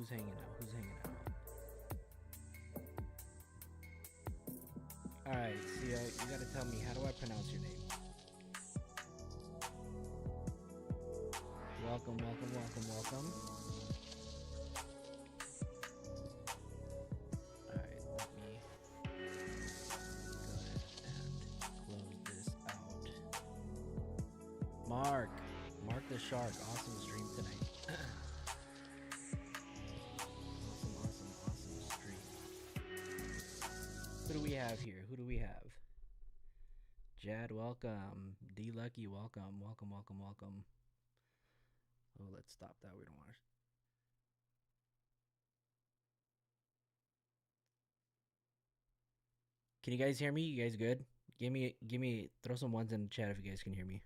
Who's hanging out? Who's hanging out? Alright, Sia, you gotta tell me, how do I pronounce your name? Welcome, welcome, welcome, welcome. Alright, let me go ahead and close this out. Mark the Shark, awesome stream tonight. Awesome stream. Who do we have here? Who do we have? Jad, welcome. D Lucky, welcome. Welcome. Oh, let's stop that. We don't want to. Can you guys hear me? You guys good? Give me, throw some ones in the chat if you guys can hear me.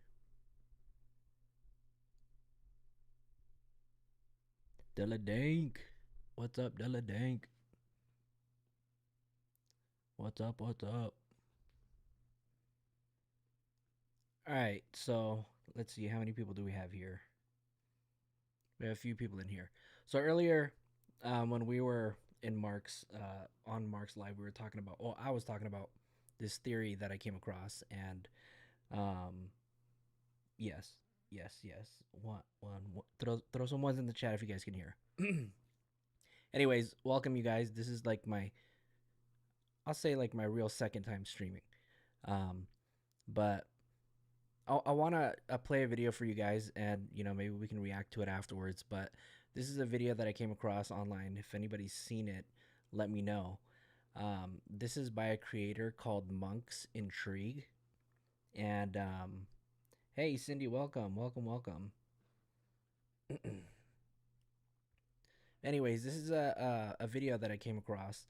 Della Dank. What's up, Della Dank? What's up? Alright, so let's see, how many people do we have here? We have a few people in here. So earlier, when we were in Mark's on Mark's live, we were talking about, I was talking about this theory that I came across, and yes. One. Throw some ones in the chat if you guys can hear. Anyways, welcome you guys. This is like I'll say like my real second time streaming. But I want to play a video for you guys, and maybe we can react to it afterwards. But this is a video that I came across online. If anybody's seen it, let me know. This is by a creator called Monk's Intrigue, and hey Cindy, welcome. Anyways, this is a video that I came across,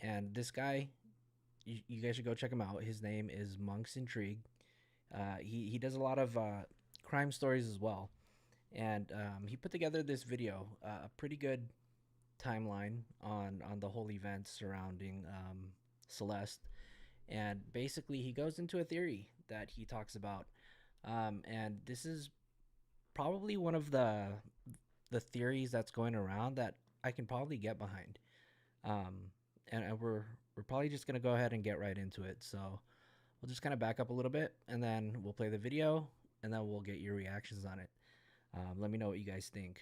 and this guy, you guys should go check him out. His name is Monk's Intrigue. He does a lot of crime stories as well, and he put together this video, a pretty good timeline on the whole events surrounding Celeste, and basically he goes into a theory that he talks about, and this is probably one of the theories that's going around that I can probably get behind, and we're probably just gonna go ahead and get right into it. So we'll just kind of back up a little bit, and then we'll play the video, and then we'll get your reactions on it. Let me know what you guys think.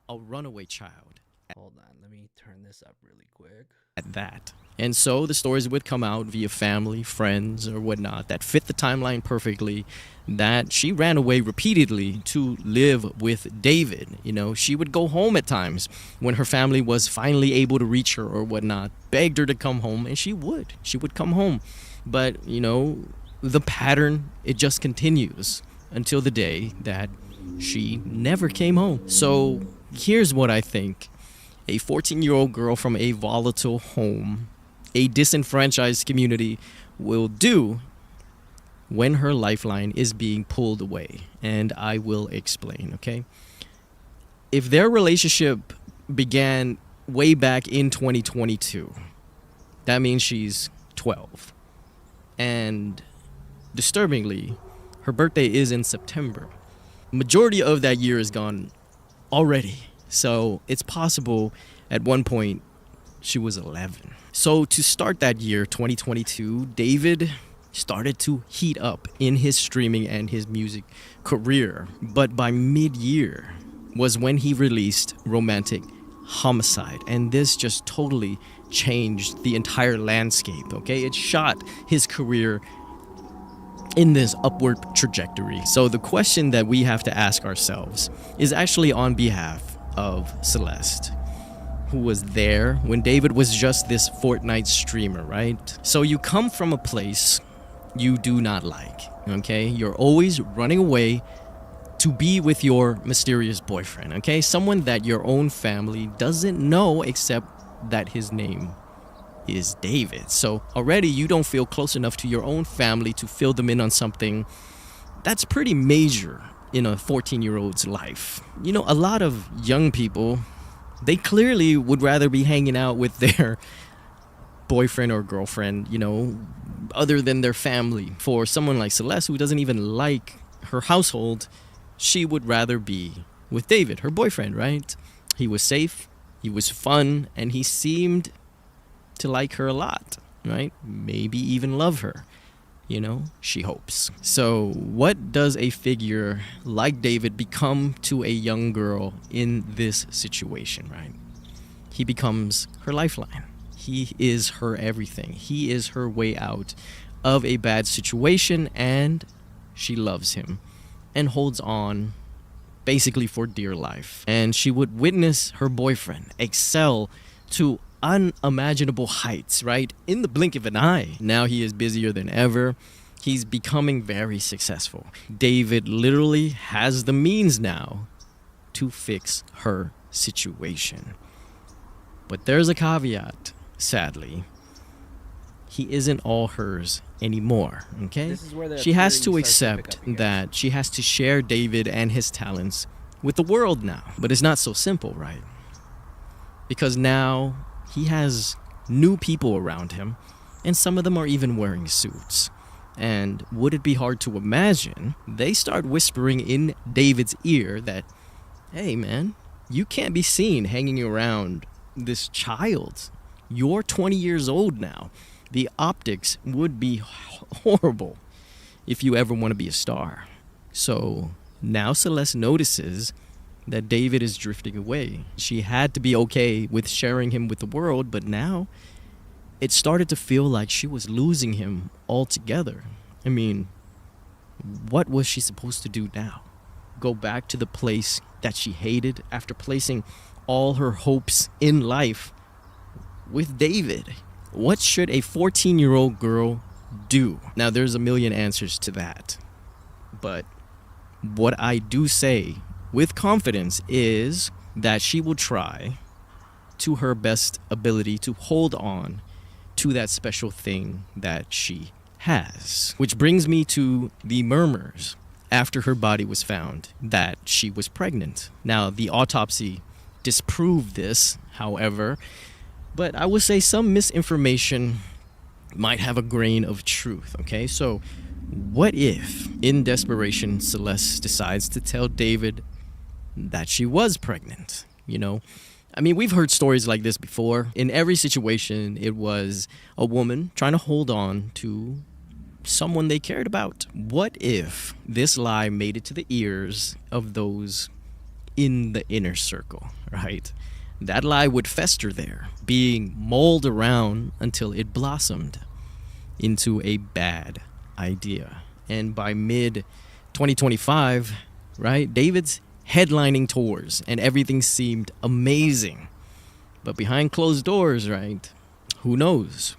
A runaway child. Hold on, let me turn this up really quick. At that. And so the stories would come out via family, friends, or whatnot that fit the timeline perfectly, that she ran away repeatedly to live with David. She would go home at times when her family was finally able to reach her or whatnot, begged her to come home, and she would come home. But, the pattern, it just continues until the day that she never came home. So here's what I think a 14-year-old girl from a volatile home, a disenfranchised community, will do when her lifeline is being pulled away. And I will explain, okay? If their relationship began way back in 2022, that means she's 12. And disturbingly, her birthday is in September. Majority of that year is gone already. So it's possible at one point she was 11. So to start that year, 2022, David started to heat up in his streaming and his music career. But by mid-year was when he released Romantic Homicide. And this just totally changed the entire landscape, okay? It shot his career in this upward trajectory. So the question that we have to ask ourselves is actually on behalf of Celeste, who was there when David was just this Fortnite streamer, right? So you come from a place you do not like, okay? You're always running away to be with your mysterious boyfriend, okay? Someone that your own family doesn't know except that his name is David. So already you don't feel close enough to your own family to fill them in on something that's pretty major in a 14-year-old's life. A lot of young people, they clearly would rather be hanging out with their boyfriend or girlfriend, other than their family. For someone like Celeste, who doesn't even like her household, she would rather be with David, her boyfriend, right? He was safe, he was fun, and he seemed to like her a lot, right? Maybe even love her. She hopes. So, what does a figure like David become to a young girl in this situation, right? He becomes her lifeline. He is her everything. He is her way out of a bad situation, and she loves him and holds on basically for dear life. And she would witness her boyfriend excel to unimaginable heights, right? In the blink of an eye. Now he is busier than ever. He's becoming very successful. David literally has the means now to fix her situation. But there's a caveat, sadly. He isn't all hers anymore, okay? This is where the She has to theory starts to pick accept up again. that she has to share David and his talents with the world now. But it's not so simple, right? Because now he has new people around him, and some of them are even wearing suits. And would it be hard to imagine, they start whispering in David's ear that, hey man, you can't be seen hanging around this child. You're 20 years old now. The optics would be horrible if you ever want to be a star. So now Celeste notices that David is drifting away. She had to be okay with sharing him with the world, but now it started to feel like she was losing him altogether. I mean, what was she supposed to do now? Go back to the place that she hated after placing all her hopes in life with David? What should a 14-year-old girl do? Now, there's a million answers to that. But what I do say with confidence is that she will try to her best ability to hold on to that special thing that she has. Which brings me to the murmurs after her body was found that she was pregnant. Now, the autopsy disproved this, however, but I would say some misinformation might have a grain of truth, okay? So, what if, in desperation, Celeste decides to tell David that she was pregnant, I mean, we've heard stories like this before. In every situation, it was a woman trying to hold on to someone they cared about. What if this lie made it to the ears of those in the inner circle, right? That lie would fester there, being mulled around until it blossomed into a bad idea. And by mid 2025, right, David's headlining tours and everything seemed amazing. But behind closed doors, right, who knows?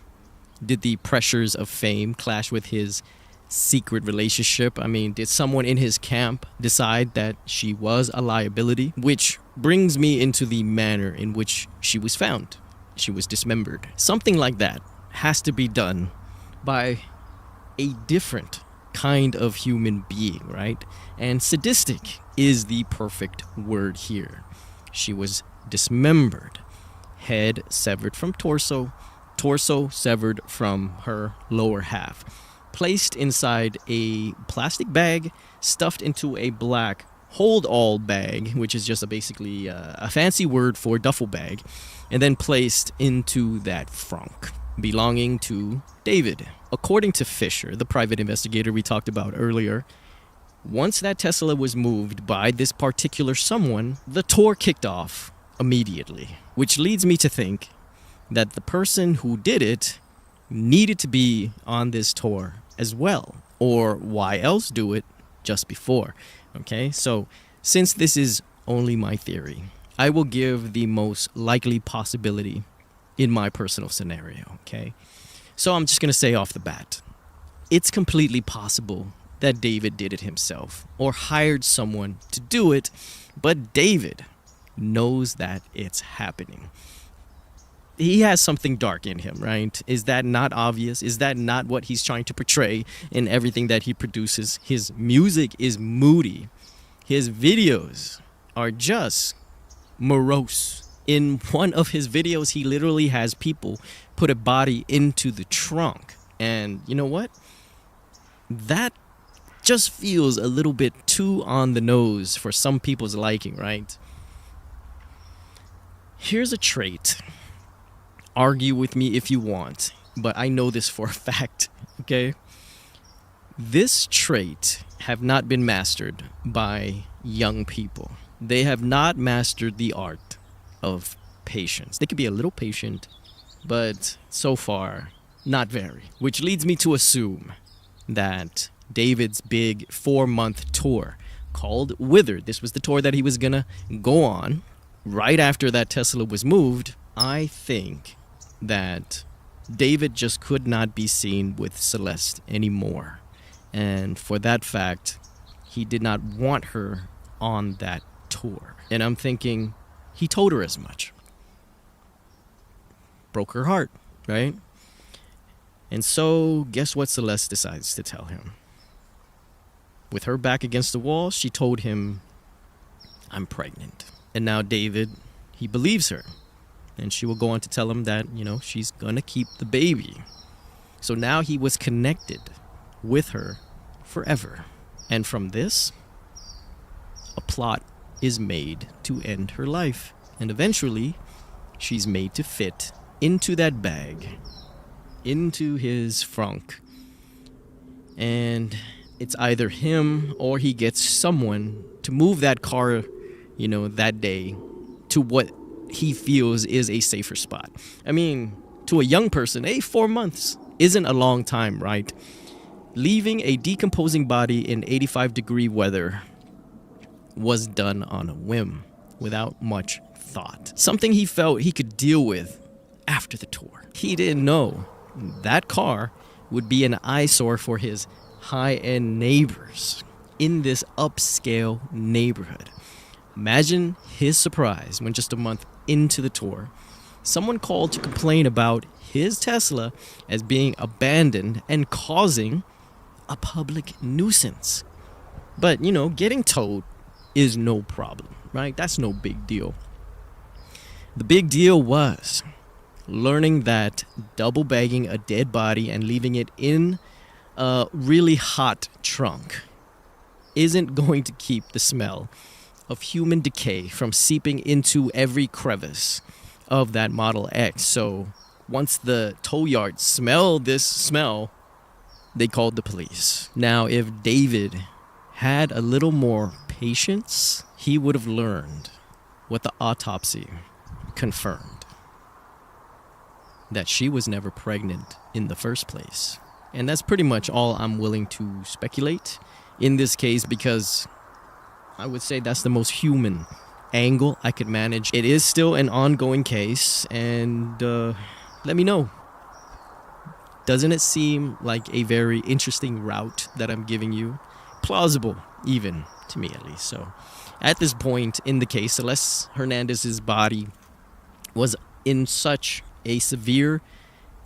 Did the pressures of fame clash with his secret relationship? I mean, did someone in his camp decide that she was a liability? Which brings me into the manner in which she was found. She was dismembered. Something like that has to be done by a different kind of human being, right? And sadistic is the perfect word here. She was dismembered, head severed from torso, torso severed from her lower half, placed inside a plastic bag, stuffed into a black hold-all bag, which is just basically a fancy word for duffel bag, and then placed into that frunk belonging to David. According to Fisher, the private investigator we talked about earlier, once that Tesla was moved by this particular someone, the tour kicked off immediately, which leads me to think that the person who did it needed to be on this tour as well, or why else do it just before? Okay, so since this is only my theory, I will give the most likely possibility in my personal scenario, okay? So I'm just gonna say off the bat, it's completely possible that David did it himself or hired someone to do it, but David knows that it's happening. He has something dark in him, right? Is that not obvious? Is that not what he's trying to portray in everything that he produces? His music is moody. His videos are just morose. In one of his videos, he literally has people put a body into the trunk. And you know what? That just feels a little bit too on the nose for some people's liking, right? Here's a trait. Argue with me if you want, but I know this for a fact, okay? This trait have not been mastered by young people. They have not mastered the art of patience. They could be a little patient, but so far, not very. Which leads me to assume that David's big 4-month tour called Withered, this was the tour that he was gonna go on right after that Tesla was moved. I think that David just could not be seen with Celeste anymore. And for that fact, he did not want her on that tour. And I'm thinking, he told her as much. Broke her heart, right? And so, guess what Celeste decides to tell him? With her back against the wall, she told him, I'm pregnant. And now David, he believes her. And she will go on to tell him that, she's gonna keep the baby. So now he was connected with her forever. And from this, a plot is made to end her life. And eventually, she's made to fit into that bag, into his frunk. And it's either him or he gets someone to move that car, that day to what he feels is a safer spot. I mean, to a young person, 4 months isn't a long time, right? Leaving a decomposing body in 85-degree weather was done on a whim, without much thought. Something he felt he could deal with after the tour. He didn't know that car would be an eyesore for his high-end neighbors in this upscale neighborhood. Imagine his surprise when just a month into the tour, someone called to complain about his Tesla as being abandoned and causing a public nuisance. But, getting towed is no problem, right? That's no big deal. The big deal was learning that double bagging a dead body and leaving it in a really hot trunk isn't going to keep the smell of human decay from seeping into every crevice of that Model X. So once the tow yard smelled this smell, they called the police. Now, if David had a little more patience, he would have learned what the autopsy confirmed: that she was never pregnant in the first place. And that's pretty much all I'm willing to speculate in this case, because I would say that's the most human angle I could manage. It is still an ongoing case, and let me know. Doesn't it seem like a very interesting route that I'm giving you? Plausible, even, to me at least. So, at this point in the case, Celeste Hernandez's body was in such a severe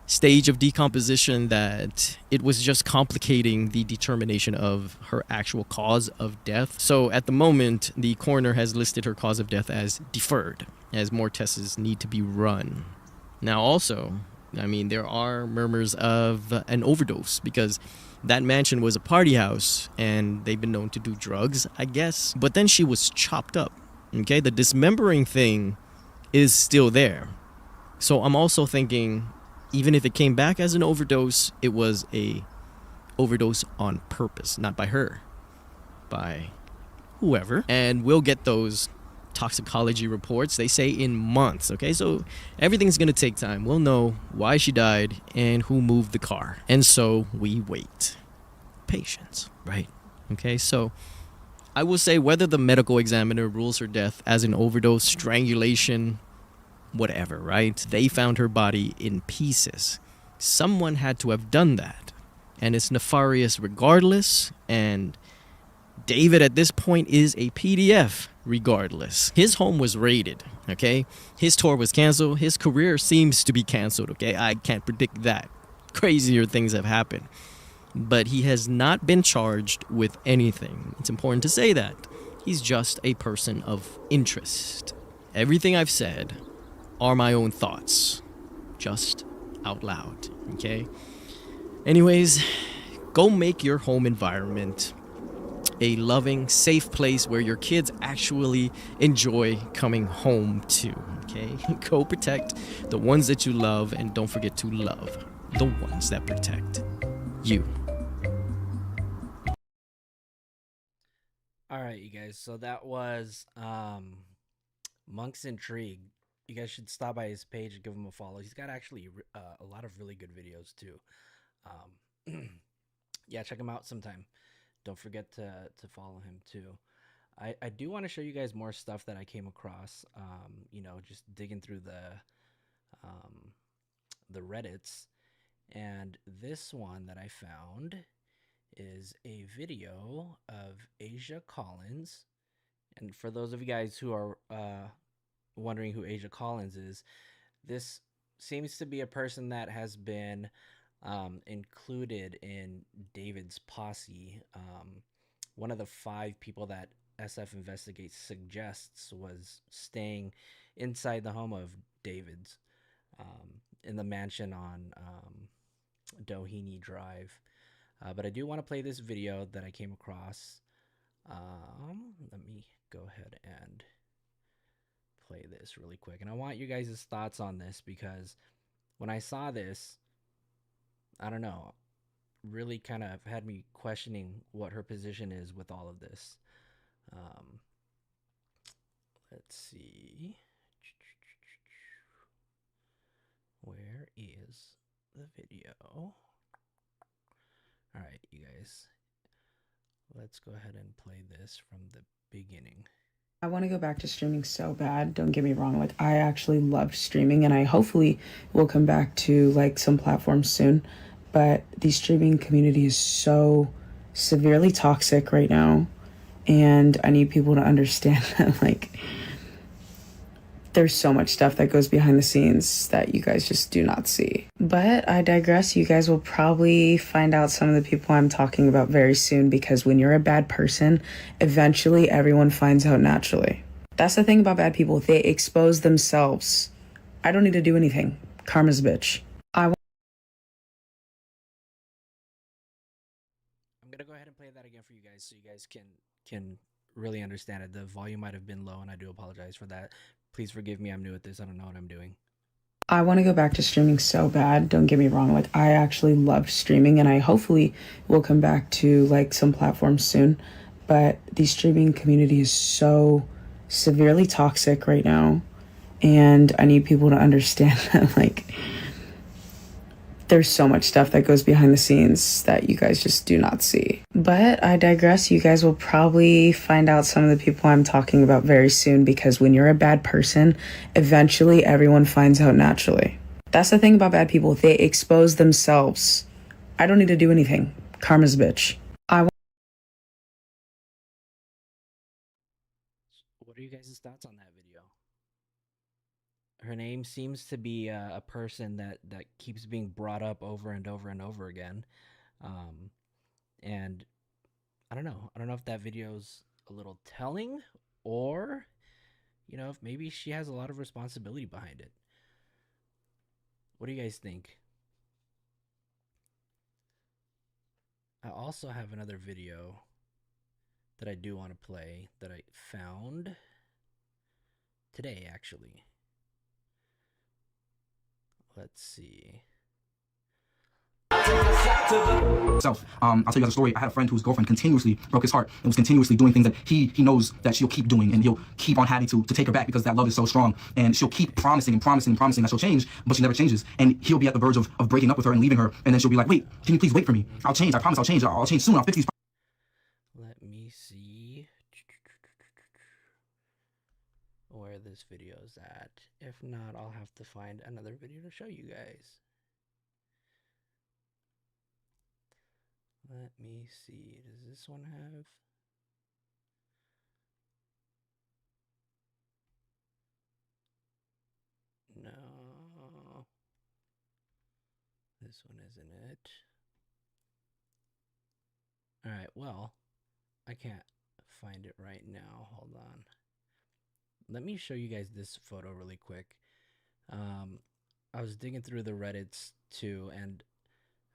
stage of decomposition that it was just complicating the determination of her actual cause of death. So at the moment, the coroner has listed her cause of death as deferred, as more tests need to be run. Now also, there are murmurs of an overdose, because that mansion was a party house and they've been known to do drugs, I guess. But then she was chopped up, okay? The dismembering thing is still there. So I'm also thinking, even if it came back as an overdose, it was a overdose on purpose, not by her, by whoever. And we'll get those toxicology reports, they say, in months, okay? So everything's gonna take time. We'll know why she died and who moved the car. And so we wait. Patience, right? Okay, so I will say, whether the medical examiner rules her death as an overdose, strangulation, whatever, right? They found her body in pieces. Someone had to have done that. And it's nefarious regardless. And David at this point is a PDF regardless. His home was raided, okay? His tour was canceled. His career seems to be canceled, okay? I can't predict that. Crazier things have happened. But he has not been charged with anything. It's important to say that. He's just a person of interest. Everything I've said are my own thoughts, just out loud, okay? Anyways, go make your home environment a loving, safe place where your kids actually enjoy coming home to. Okay? Go protect the ones that you love, and don't forget to love the ones that protect you. All right, you guys. So that was Monk's Intrigue. You guys should stop by his page and give him a follow. He's got actually a lot of really good videos too. Yeah, check him out sometime. Don't forget to follow him too. I do want to show you guys more stuff that I came across. Just digging through um, the Reddits, and this one that I found is a video of Asia Collins. And for those of you guys who are wondering who Asia Collins is, this seems to be a person that has been included in David's posse. One of the 5 people that SF Investigates suggests was staying inside the home of David's in the mansion on Doheny Drive. But I do want to play this video that I came across. Let me go ahead and play this really quick. And I want you guys' thoughts on this because when I saw this, I don't know, really kind of had me questioning what her position is with all of this. Um, let's see. Where is the video? All right, you guys. Let's go ahead and play this from the beginning. I want to go back to streaming so bad. Don't get me wrong. Like, I actually loved streaming, and I hopefully will come back to like some platforms soon. But the streaming community is so severely toxic right now. And I need people to understand that, like, there's so much stuff that goes behind the scenes that you guys just do not see. But I digress. You guys will probably find out some of the people I'm talking about very soon, because when you're a bad person, eventually everyone finds out naturally. That's the thing about bad people. They expose themselves. I don't need to do anything. Karma's a bitch. I'm gonna go ahead and play that again for you guys so you guys can really understand it. The volume might have been low, and I do apologize for that. Please forgive me. I'm new at this. I don't know what I'm doing. I want to go back to streaming so bad. Don't get me wrong. Like, I actually loved streaming, and I hopefully will come back to like some platforms soon. But the streaming community is so severely toxic right now. And I need people to understand that, like, there's so much stuff that goes behind the scenes that you guys just do not see. But I digress. You guys will probably find out some of the people I'm talking about very soon, because when you're a bad person, eventually everyone finds out naturally. That's the thing about bad people. They expose themselves. I don't need to do anything. Karma's a bitch. What are you guys' thoughts on that video? Her name seems to be a person that keeps being brought up over and over and over again, um, and I don't know. I don't know if that video's a little telling, or if maybe she has a lot of responsibility behind it. What do you guys think? I also have another video that I do want to play that I found today, actually. Let's see. I'll tell you guys a story. I had a friend whose girlfriend continuously broke his heart and was continuously doing things that he knows that she'll keep doing, and he'll keep on having to take her back because that love is so strong, and she'll keep promising and promising and promising that she'll change, but she never changes, and he'll be at the verge of breaking up with her and leaving her, and then she'll be like, wait, can you please wait for me? I'll change. I promise I'll change. I'll change soon. I'll fix these. Let me see where this video is at. If not, I'll have to find another video to show you guys. Let me see. Does this one have? No. This one isn't it. All right, well, I can't find it right now. Hold on. Let me show you guys this photo really quick. I was digging through the Reddits too, and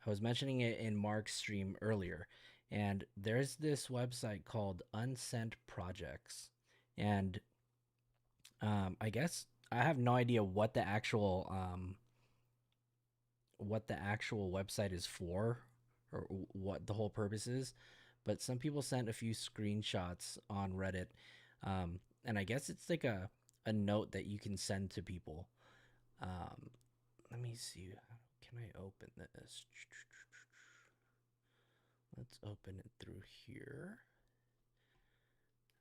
I was mentioning it in Mark's stream earlier. And there's this website called Unsent Projects. And I guess I have no idea what the actual website is for, or what the whole purpose is, but some people sent a few screenshots on Reddit, and I guess it's like a note that you can send to people. Um, Let me see. Can I open this? Let's open it through here.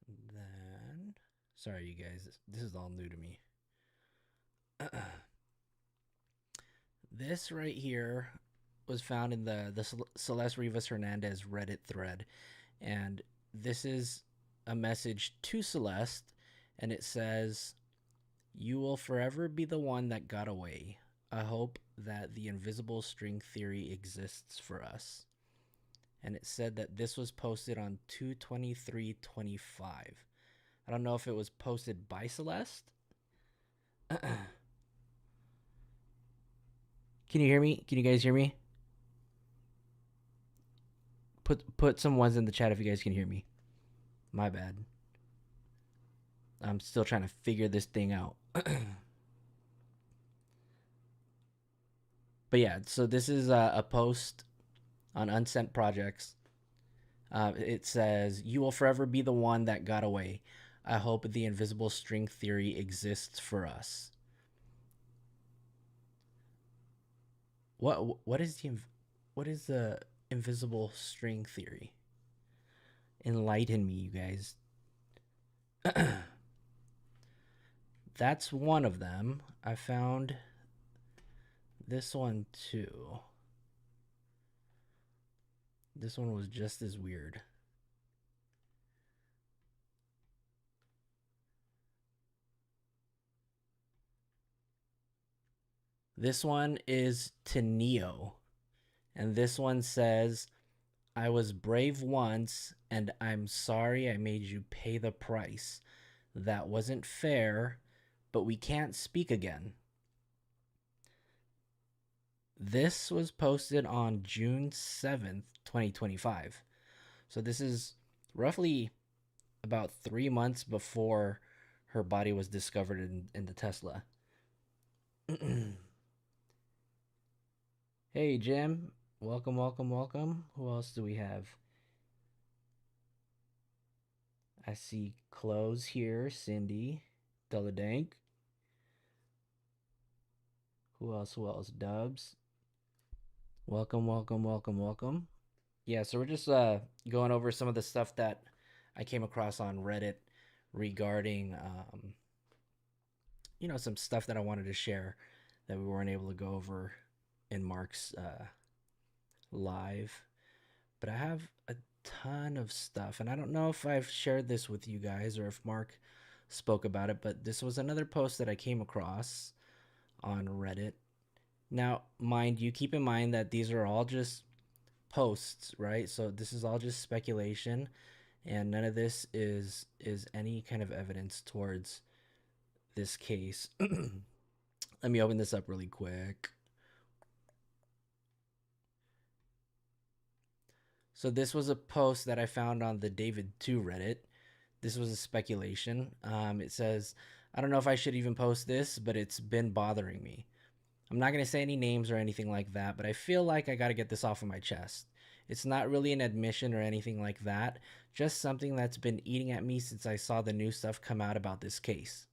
Then, sorry, you guys, this is all new to me. This right here was found in the Celeste Rivas Hernandez Reddit thread, and this is a message to Celeste, and it says, "You will forever be the one that got away. I hope that the invisible string theory exists for us." And it said that this was posted on 2/23/25. I don't know if it was posted by Celeste. Can you hear me? Can you guys hear me? Put some ones in the chat if you guys can hear me. My bad. I'm still trying to figure this thing out. But yeah, so this is a post on Unsent Projects. It says, "You will forever be the one that got away. I hope the invisible string theory exists for us." What is the invisible string theory? Enlighten me, you guys. That's one of them. I found this one too. This one was just as weird. This one is to Neo. And this one says, "I was brave once, and I'm sorry I made you pay the price. That wasn't fair, but we can't speak again." This was posted on June 7th, 2025. So this is roughly about 3 months before her body was discovered in the Tesla. Hey, Jim. Welcome, welcome, welcome. Who else do we have? I see Close here, Cindy, Deladank. Who else? Who else? Dubs. Welcome, welcome, welcome, welcome. Yeah, so we're just going over some of the stuff that I came across on Reddit regarding, some stuff that I wanted to share that we weren't able to go over in Mark's live. But I have a ton of stuff, and I don't know if I've shared this with you guys or if Mark spoke about it, but this was another post that I came across on Reddit. Now, mind you, keep in mind that these are all just posts, right? So this is all just speculation, and none of this is any kind of evidence towards this case. Let me open this up really quick. So this was a post that I found on the David2 Reddit. This was a speculation. It says, "I don't know if I should even post this, but it's been bothering me. I'm not going to say any names or anything like that, but I feel like I got to get this off of my chest. It's not really an admission or anything like that, just something that's been eating at me since I saw the new stuff come out about this case.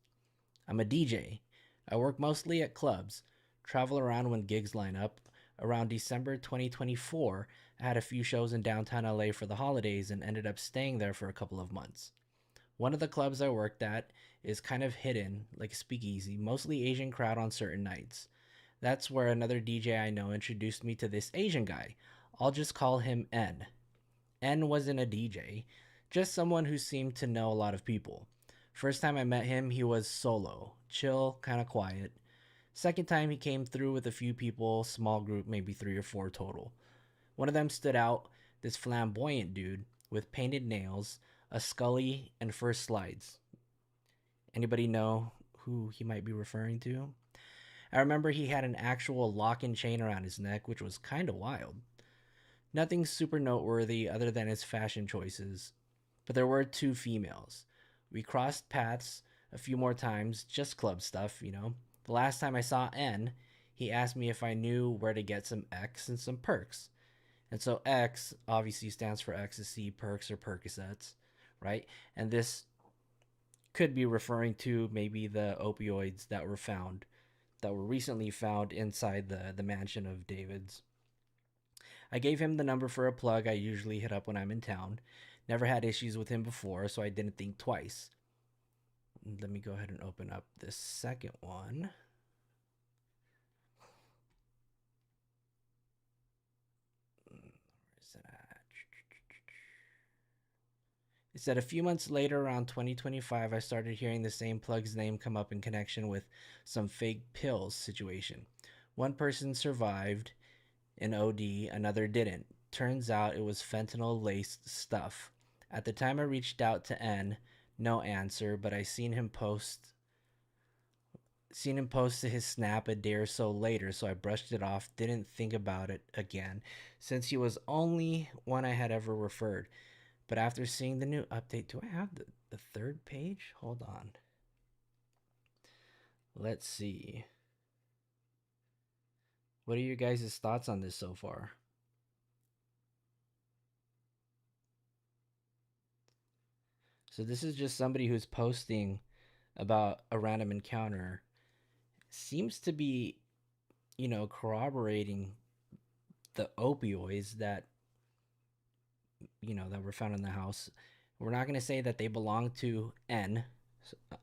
I'm a DJ. I work mostly at clubs, travel around when gigs line up. Around December 2024, I had a few shows in downtown LA for the holidays and ended up staying there for a couple of months. One of the clubs I worked at is kind of hidden, like a speakeasy, mostly Asian crowd on certain nights. That's where another DJ I know introduced me to this Asian guy. I'll just call him N. N wasn't a DJ, just someone who seemed to know a lot of people. First time I met him, he was solo, chill, kind of quiet. Second time, he came through with a few people, small group, maybe 3 or 4 total. One of them stood out, this flamboyant dude with painted nails, a scully, and fur slides. Anybody know who he might be referring to? I remember he had an actual lock and chain around his neck, which was kind of wild. Nothing super noteworthy other than his fashion choices, but there were two females. We crossed paths a few more times, just club stuff, you know. The last time I saw N, he asked me if I knew where to get some X and some perks. And so X obviously stands for ecstasy, perks, or Percocets, right? And this could be referring to maybe the opioids that were recently found inside the mansion of David's. I gave him the number for a plug I usually hit up when I'm in town. Never had issues with him before, so I didn't think twice. Let me go ahead and open up this second one. Where's it at? It said a few months later, around 2025, I started hearing the same plug's name come up in connection with some fake pills situation. One person survived an OD, another didn't. Turns out it was fentanyl laced stuff. At the time I reached out to N, no answer, but I seen him post to his snap a day or so later, so I brushed it off, didn't think about it again, since he was only one I had ever referred. But after seeing the new update, do I have the third page? Hold on. Let's see. What are your guys' thoughts on this so far? So this is just somebody who's posting about a random encounter. Seems to be, you know, corroborating the opioids that, you know, that were found in the house. We're not going to say that they belong to N,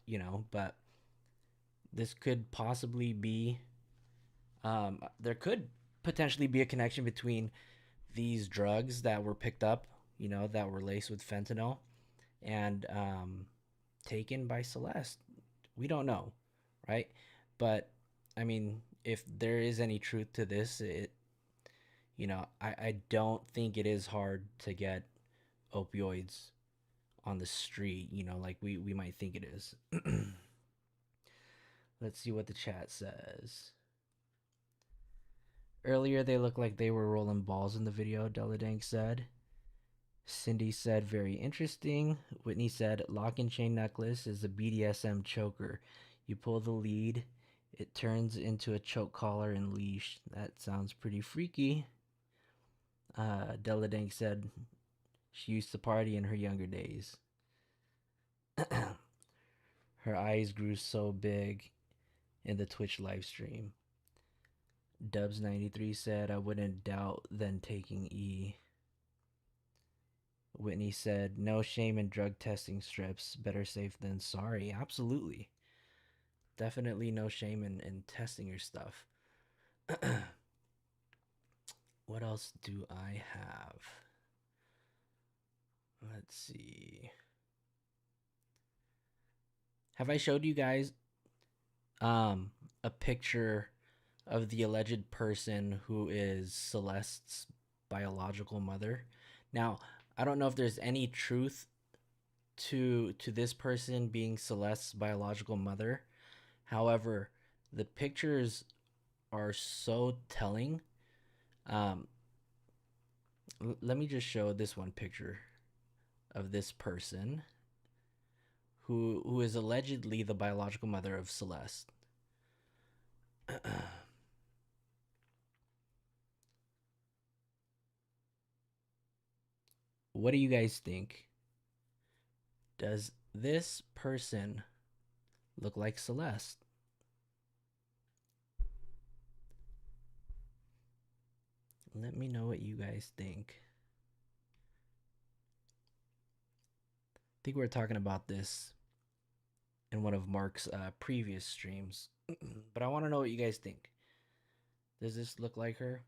you know, but this could possibly be, there could potentially be a connection between these drugs that were picked up, you know, that were laced with fentanyl and taken by Celeste. We don't know, right? But I mean, if there is any truth to this, you know, I don't think it is hard to get opioids on the street, you know, like we might think it is. Let's see what the chat says. Earlier, they looked like they were rolling balls in the video, Deladank said. Cindy said, very interesting. Whitney said, lock and chain necklace is a BDSM choker. You pull the lead, it turns into a choke collar and leash. That sounds pretty freaky. Deladank said she used to party in her younger days. Her eyes grew so big in the Twitch live stream. Dubs93 said, I wouldn't doubt then taking E. Whitney said, no shame in drug testing strips. Better safe than sorry. Absolutely. Definitely no shame in testing your stuff. What else do I have? Let's see. Have I showed you guys a picture of the alleged person who is Celeste's biological mother? Now, I don't know if there's any truth to this person being Celeste's biological mother. However, the pictures are so telling. Um, let me just show this one picture of this person who is allegedly the biological mother of Celeste. What do you guys think? Does this person look like Celeste? Let me know what you guys think. I think we were talking about this in one of Mark's previous streams, but I want to know what you guys think. Does this look like her?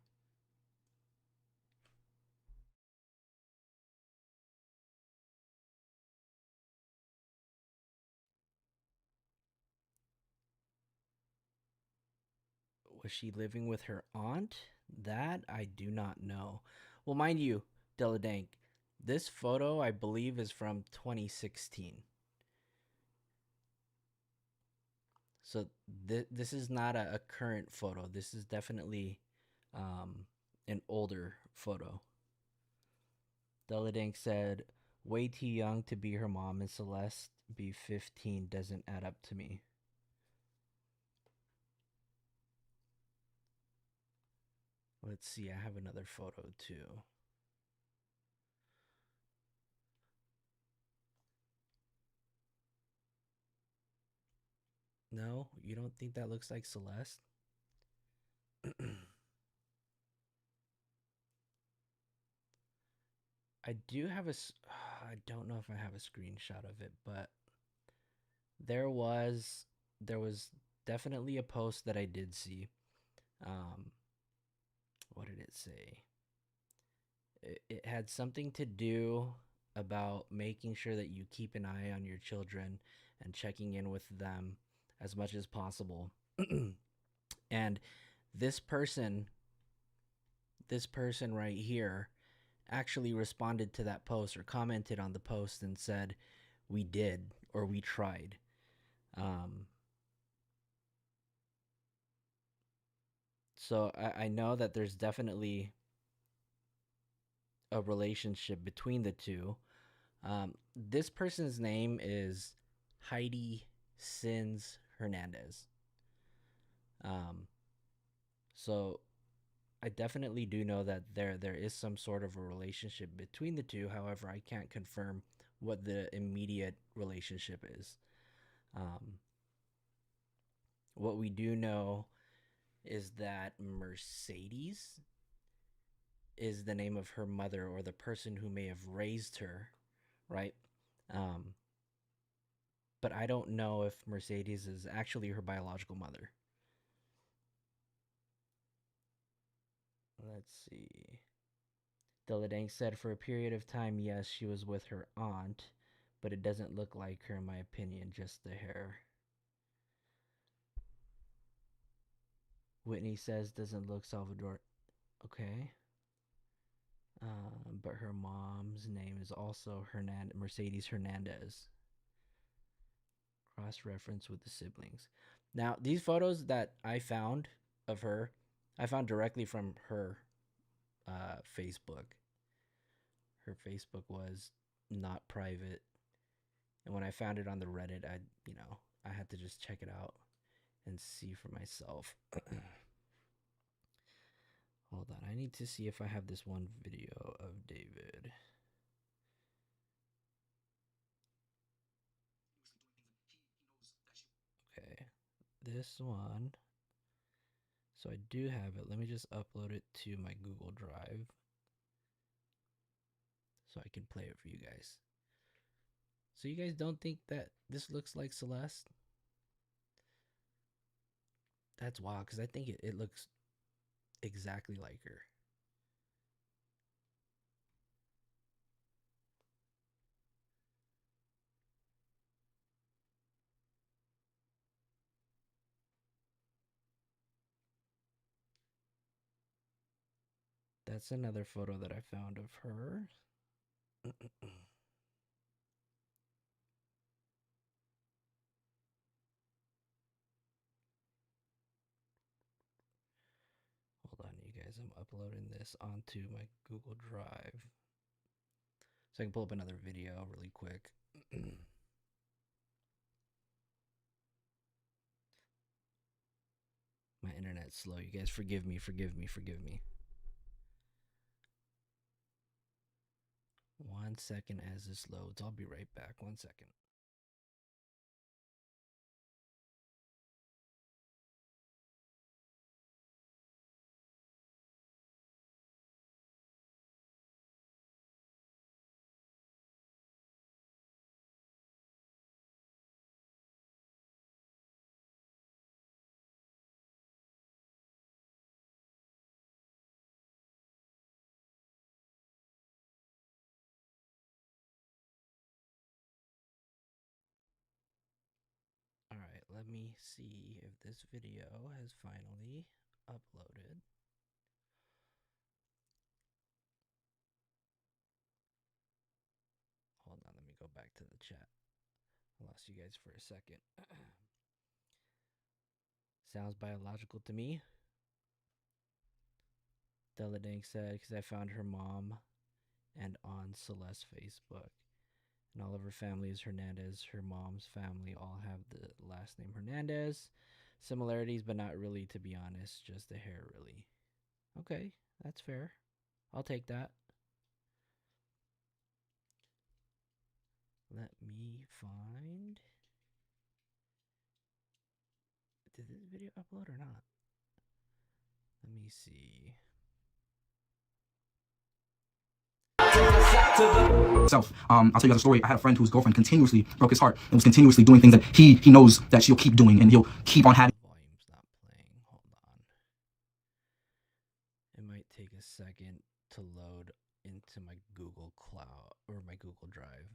Was she living with her aunt? That I do not know. Well, mind you, Deladank, this photo I believe is from 2016. So this is not a current photo. This is definitely an older photo. Deladink said, way too young to be her mom, and Celeste be 15 doesn't add up to me. Let's see, I have another photo too. No, you don't think that looks like Celeste? I do have a. I don't know if I have a screenshot of it, but there was there was definitely a post that I did see. Um, what did it say? It had something to do about making sure that you keep an eye on your children and checking in with them as much as possible. And this person, this person right here, actually responded to that post or commented on the post and said, "We did or we tried." Um, so I know that there's definitely a relationship between the two. This person's name is Heidi Sins Hernandez. Um, so I definitely do know that there is some sort of a relationship between the two. However, I can't confirm what the immediate relationship is. Um, what we do know is that Mercedes is the name of her mother or the person who may have raised her, right? Um, but I don't know if Mercedes is actually her biological mother. Let's see. Deladang said for a period of time, yes, she was with her aunt, but it doesn't look like her in my opinion, just the hair. Whitney says doesn't look Salvador. Okay. But her mom's name is also Mercedes Hernandez. Cross reference with the siblings. Now, these photos that I found of her, I found directly from her Facebook. Her Facebook was not private. And when I found it on the Reddit, I had to just check it out and see for myself. Hold on, I need to see if I have this one video of David. Okay, this one. So I do have it. Let me just upload it to my Google Drive so I can play it for you guys. So you guys don't think that this looks like Celeste? That's wild because I think it looks exactly like her. That's another photo that I found of her. Hold on, you guys. I'm uploading this onto my Google Drive so I can pull up another video really quick. My internet's slow. You guys forgive me, forgive me, forgive me. 1 second as this loads. I'll be right back. 1 second. All right, let me see if this video has finally uploaded. Hold on, let me go back to the chat. I lost you guys for a second. Sounds biological to me. Deladang said, because I found her mom and on Celeste's Facebook. And all of her family is Hernandez. Her mom's family all have the last name Hernandez. Similarities, but not really, to be honest. Just the hair, really. Okay, that's fair. I'll take that. Let me find. Did this video upload or not? Let me see. Self. I'll tell you guys a story. I had a friend whose girlfriend continuously broke his heart and was continuously doing things that he knows that she'll keep doing, and he'll keep on having. Volume's not playing. Hold on. It might take a second to load into my Google Cloud or my Google Drive.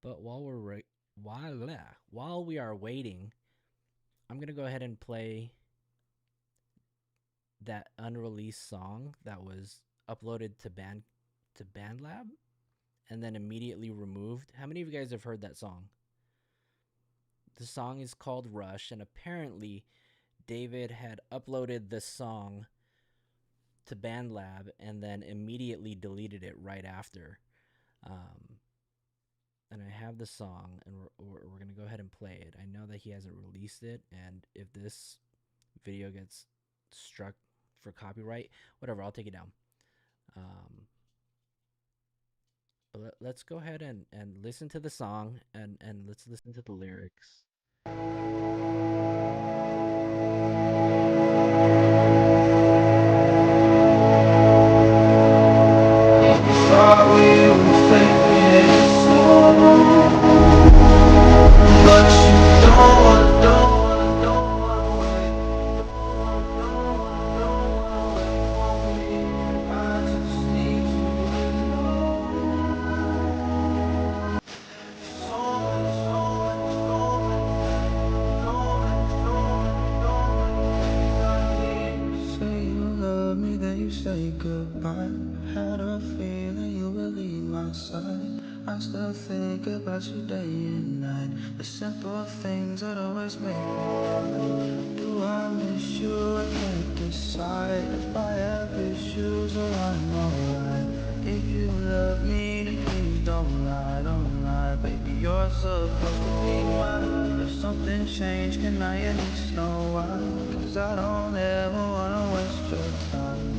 But while we are waiting, I'm gonna go ahead and play that unreleased song that was uploaded to BandLab and then immediately removed. How many of you guys have heard that song? The song is called Rush, and apparently David had uploaded the song to BandLab and then immediately deleted it right after. And I have the song, and we're gonna go ahead and play it. I know that he hasn't released it, and if this video gets struck for copyright, whatever, I'll take it down. But let's go ahead and listen to the song, and let's listen to the lyrics. Say goodbye. Had a feeling you would leave my side. I still think about you day and night. The simple things that always make me. Do I miss you? I can't decide. If I have issues or I'm alright. If you love me, then please don't lie, don't lie. Baby, you're supposed to be mine. If something changed, can I at least know why? Cause I don't ever wanna waste your time.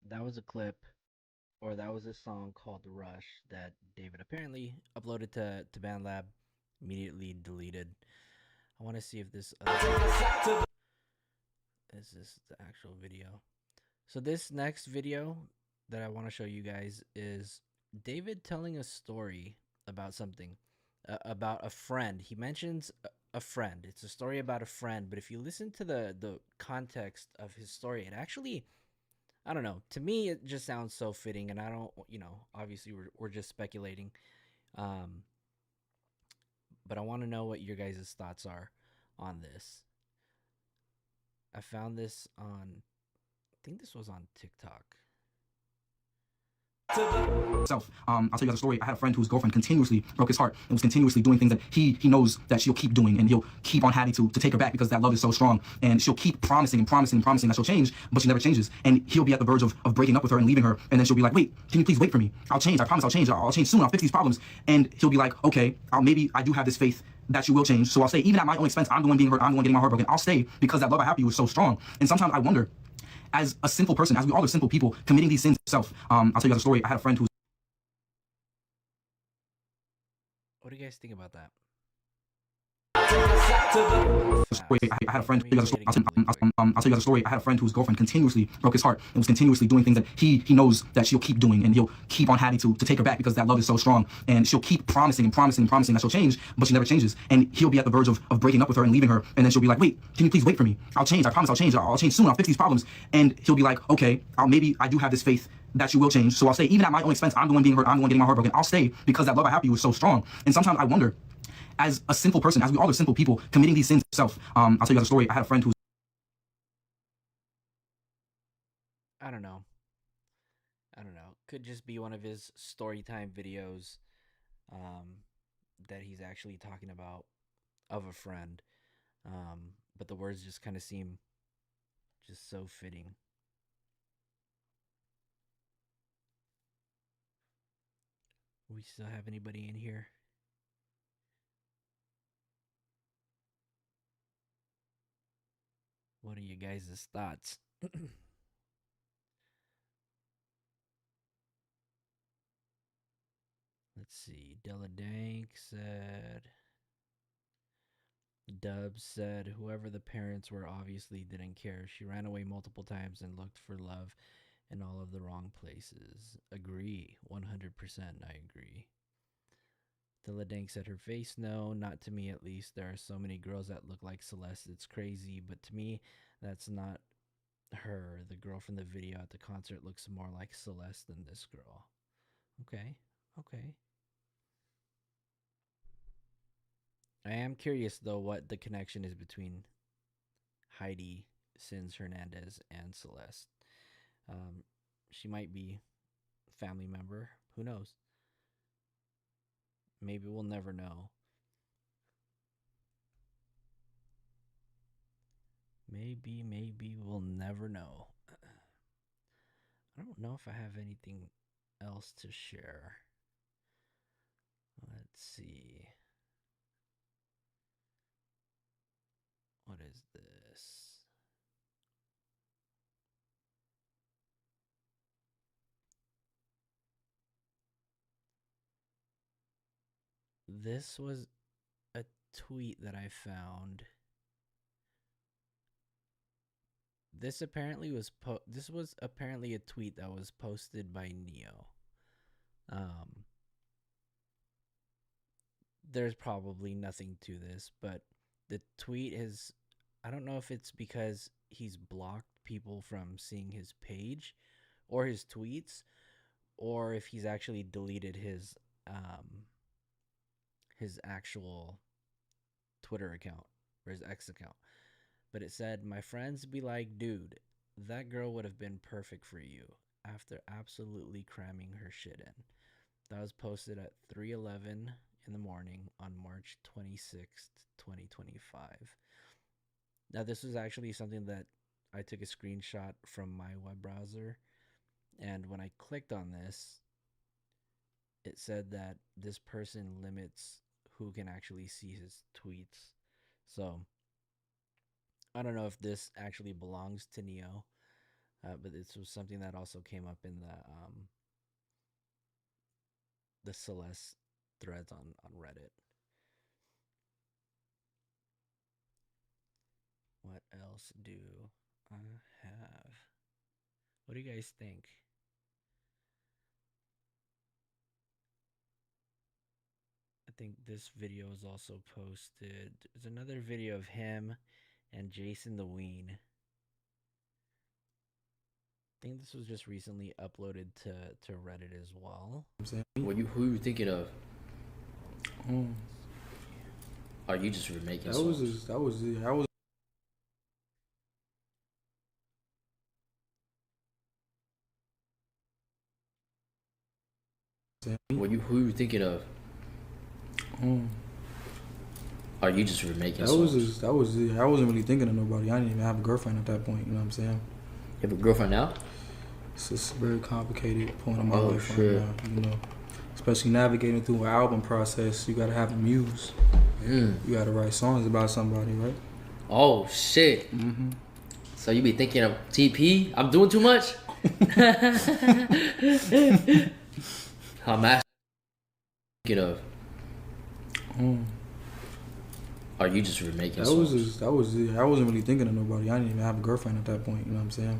That was a clip, or that was a song called Rush that David apparently uploaded to BandLab, immediately deleted. I want to see if this is this the actual video. So this next video that I want to show you guys is David telling a story about something, about a friend. He mentions a friend. It's a story about a friend, but if you listen to the context of his story, it actually, I don't know. To me, it just sounds so fitting, and I don't, obviously we're just speculating. Um, but I want to know what your guys' thoughts are on this. I found this on, I think this was on TikTok. Self. I'll tell you guys a story. I had a friend whose girlfriend continuously broke his heart and was continuously doing things that he knows that she'll keep doing, and he'll keep on having to take her back because that love is so strong. And she'll keep promising and promising and promising that she'll change, but she never changes. And he'll be at the verge of breaking up with her and leaving her, and then she'll be like, "Wait, can you please wait for me? I'll change. I promise I'll change. I'll change soon. I'll fix these problems." And he'll be like, "Okay, maybe I do have this faith that you will change. So I'll stay, even at my own expense. I'm the one being hurt. I'm the one getting my heart broken. I'll stay because that love I have for you is so strong." And sometimes I wonder, as a sinful person, as we all are simple people committing these sins self. I'll tell you guys a story. I had a friend who's What do you guys think about that? story. I had a friend. I'll tell you guys a story. I had a friend whose girlfriend continuously broke his heart and was continuously doing things that he knows that she'll keep doing, and he'll keep on having to take her back because that love is so strong. And she'll keep promising and promising and promising that she'll change, but she never changes. And he'll be at the verge of breaking up with her and leaving her, and then she'll be like, "Wait, can you please wait for me? I'll change. I promise I'll change. I'll change soon. I'll fix these problems." And he'll be like, "Okay, maybe I do have this faith that you will change. So I'll stay, even at my own expense. I'm the one being hurt. I'm the one getting my heart broken. I'll stay because that love I have for you is so strong." And sometimes I wonder, as a sinful person, as we all are simple people committing these sins self. I'll tell you guys a story. I had a friend who's I don't know. I don't know. Could just be one of his story time videos um, that he's actually talking about of a friend. But the words just kind of seem just so fitting. We still have anybody in here? What are you guys' thoughts? Let's see. Della Dank said. Dub said, whoever the parents were obviously didn't care. She ran away multiple times and looked for love in all of the wrong places. Agree. 100%. I agree. Della Dank said, her face, no, not to me at least. There are so many girls that look like Celeste. It's crazy. But to me, that's not her. The girl from the video at the concert looks more like Celeste than this girl. Okay. Okay. I am curious though what the connection is between Heidi Sins Hernandez and Celeste. Um, she might be a family member. Who knows? Maybe we'll never know. Maybe we'll never know. I don't know if I have anything else to share. Let's see. What is this? This was a tweet that I found. This was apparently a tweet that was posted by Neo. Um, there's probably nothing to this, but the tweet is, I don't know if it's because he's blocked people from seeing his page or his tweets, or if he's actually deleted his actual Twitter account or his X account. But it said, my friends be like, dude, that girl would have been perfect for you after absolutely cramming her shit in. That was posted at 3:11 in the morning on March 26th, 2025. Now, this was actually something that I took a screenshot from my web browser. And when I clicked on this, it said that this person limits who can actually see his tweets. So I don't know if this actually belongs to Neo, but this was something that also came up in the Celeste threads on Reddit. What else do I have? What do you guys think? I think this video is also posted. There's another video of him and Jason the Ween. I think this was just recently uploaded to Reddit as well. Who you thinking of? Are you just remaking songs? That was Who you thinking of? Are you just remaking songs? I wasn't really thinking of nobody. I didn't even have a girlfriend at that point. You know what I'm saying? You have a girlfriend now? It's just a very complicated point in my life shit. right now. You know, especially navigating through an album process. You gotta have a muse. You gotta write songs about somebody, right? Oh shit. So you be thinking of TP? I'm doing too much? I'm asking thinking of. Are you just remaking songs? I wasn't really thinking of nobody. I didn't even have a girlfriend at that point. You know what I'm saying?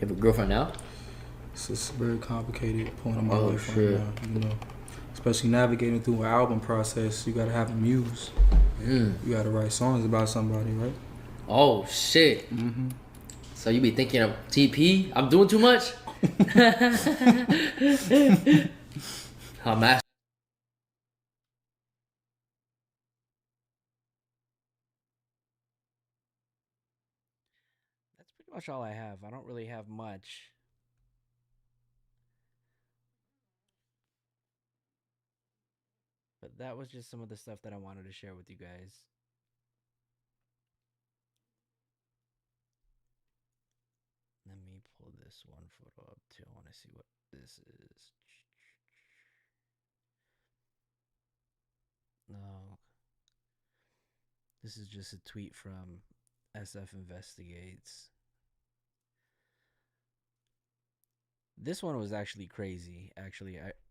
You have a girlfriend now? It's just a very complicated point in my life shit. right now. You know, especially navigating through an album process. You gotta have a muse. You gotta write songs about somebody, right? Oh shit. So you be thinking of TP? I'm doing too much? I'm asking. That's pretty much all I have. I don't really have much. But that was just some of the stuff that I wanted to share with you guys. Let me pull this one photo up too. I want to see what this is. No. This is just a tweet from SF Investigates. This one was actually crazy.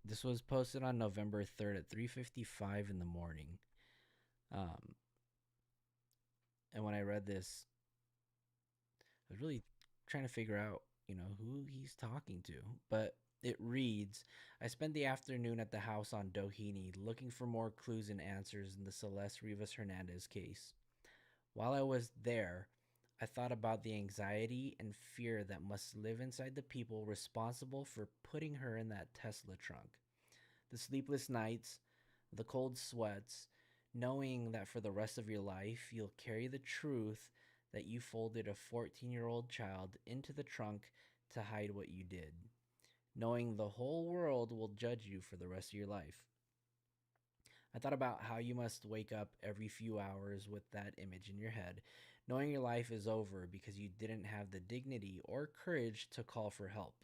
This was posted on November 3rd at 3:55 in the morning. And when I read this, I was really trying to figure out, who he's talking to. But it reads, I spent the afternoon at the house on Doheny looking for more clues and answers in the Celeste Rivas Hernandez case. While I was there, I thought about the anxiety and fear that must live inside the people responsible for putting her in that Tesla trunk. The sleepless nights, the cold sweats, knowing that for the rest of your life you'll carry the truth that you folded a 14-year-old child into the trunk to hide what you did. Knowing the whole world will judge you for the rest of your life. I thought about how you must wake up every few hours with that image in your head, knowing your life is over because you didn't have the dignity or courage to call for help.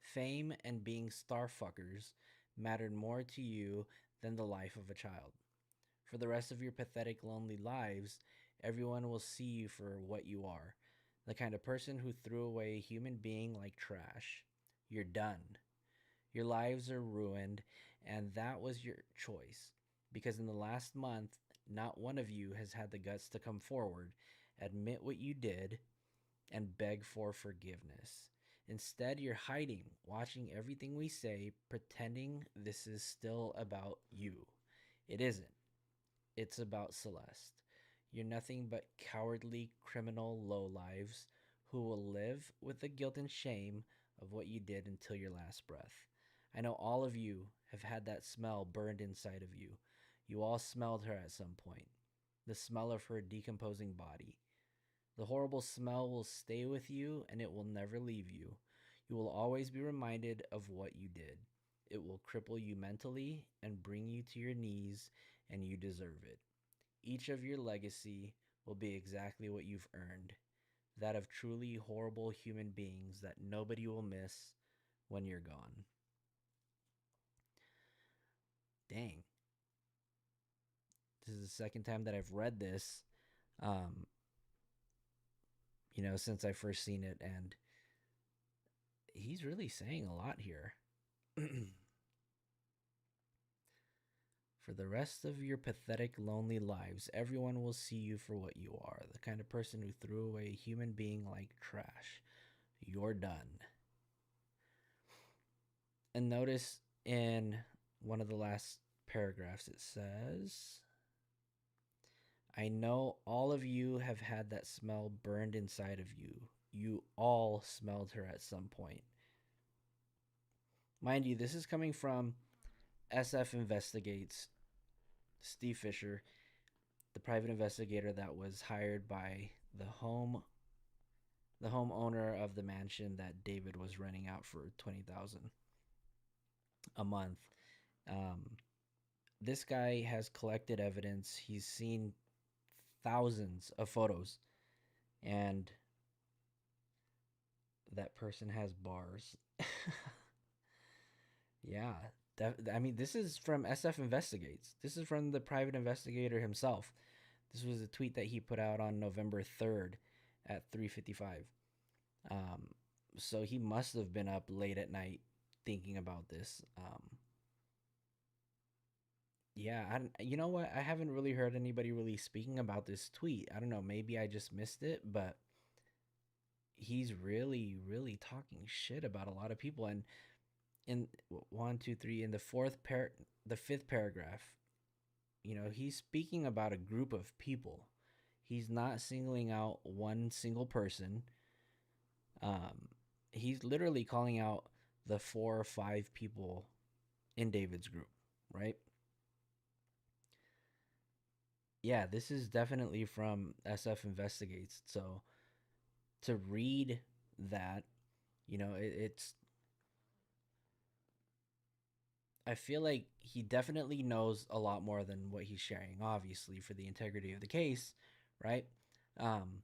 Fame and being starfuckers mattered more to you than the life of a child. For the rest of your pathetic, lonely lives, everyone will see you for what you are, the kind of person who threw away a human being like trash. You're done. Your lives are ruined, and that was your choice. Because in the last month, not one of you has had the guts to come forward, admit what you did, and beg for forgiveness. Instead, you're hiding, watching everything we say, pretending this is still about you. It isn't. It's about Celeste. You're nothing but cowardly criminal lowlives who will live with the guilt and shame of what you did until your last breath. I know all of you have had that smell burned inside of you. You all smelled her at some point. The smell of her decomposing body. The horrible smell will stay with you and it will never leave you. You will always be reminded of what you did. It will cripple you mentally and bring you to your knees, and you deserve it. Each of your legacy will be exactly what you've earned, that of truly horrible human beings that nobody will miss when you're gone. Dang. This is the second time that I've read this, since I first seen it, and he's really saying a lot here. For the rest of your pathetic, lonely lives, everyone will see you for what you are, the kind of person who threw away a human being like trash. You're done. And notice in one of the last paragraphs, it says, I know all of you have had that smell burned inside of you. You all smelled her at some point. Mind you, this is coming from SF Investigates, Steve Fisher, the private investigator that was hired by the homeowner of the mansion that David was renting out for 20,000 a month. Um, this guy has collected evidence. He's seen thousands of photos, and that person has bars. Yeah, I mean, this is from SF Investigates. This is from the private investigator himself. This was a tweet that he put out on November 3rd at 3:55. Um, so he must have been up late at night thinking about this. Yeah, you know what? I haven't really heard anybody really speaking about this tweet. I don't know, maybe I just missed it, but he's really, really talking shit about a lot of people. And in one, two, three, in the fifth paragraph, he's speaking about a group of people. He's not singling out one single person. Um, he's literally calling out the 4 or 5 people in David's group, right? Yeah, this is definitely from SF Investigates. So to read that, it's. I feel like he definitely knows a lot more than what he's sharing, obviously, for the integrity of the case, right? Um,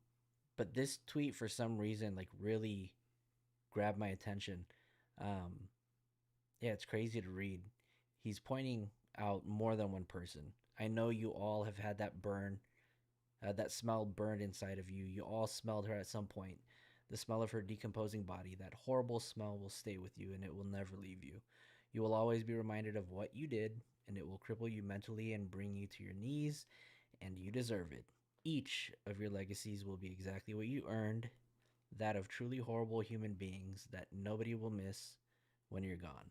but this tweet, for some reason, like really grabbed my attention. Um, yeah, it's crazy to read. He's pointing out more than one person. I know you all have had that smell burned inside of you. You all smelled her at some point. The smell of her decomposing body, that horrible smell will stay with you and it will never leave you. You will always be reminded of what you did, and it will cripple you mentally and bring you to your knees, and you deserve it. Each of your legacies will be exactly what you earned, that of truly horrible human beings that nobody will miss when you're gone.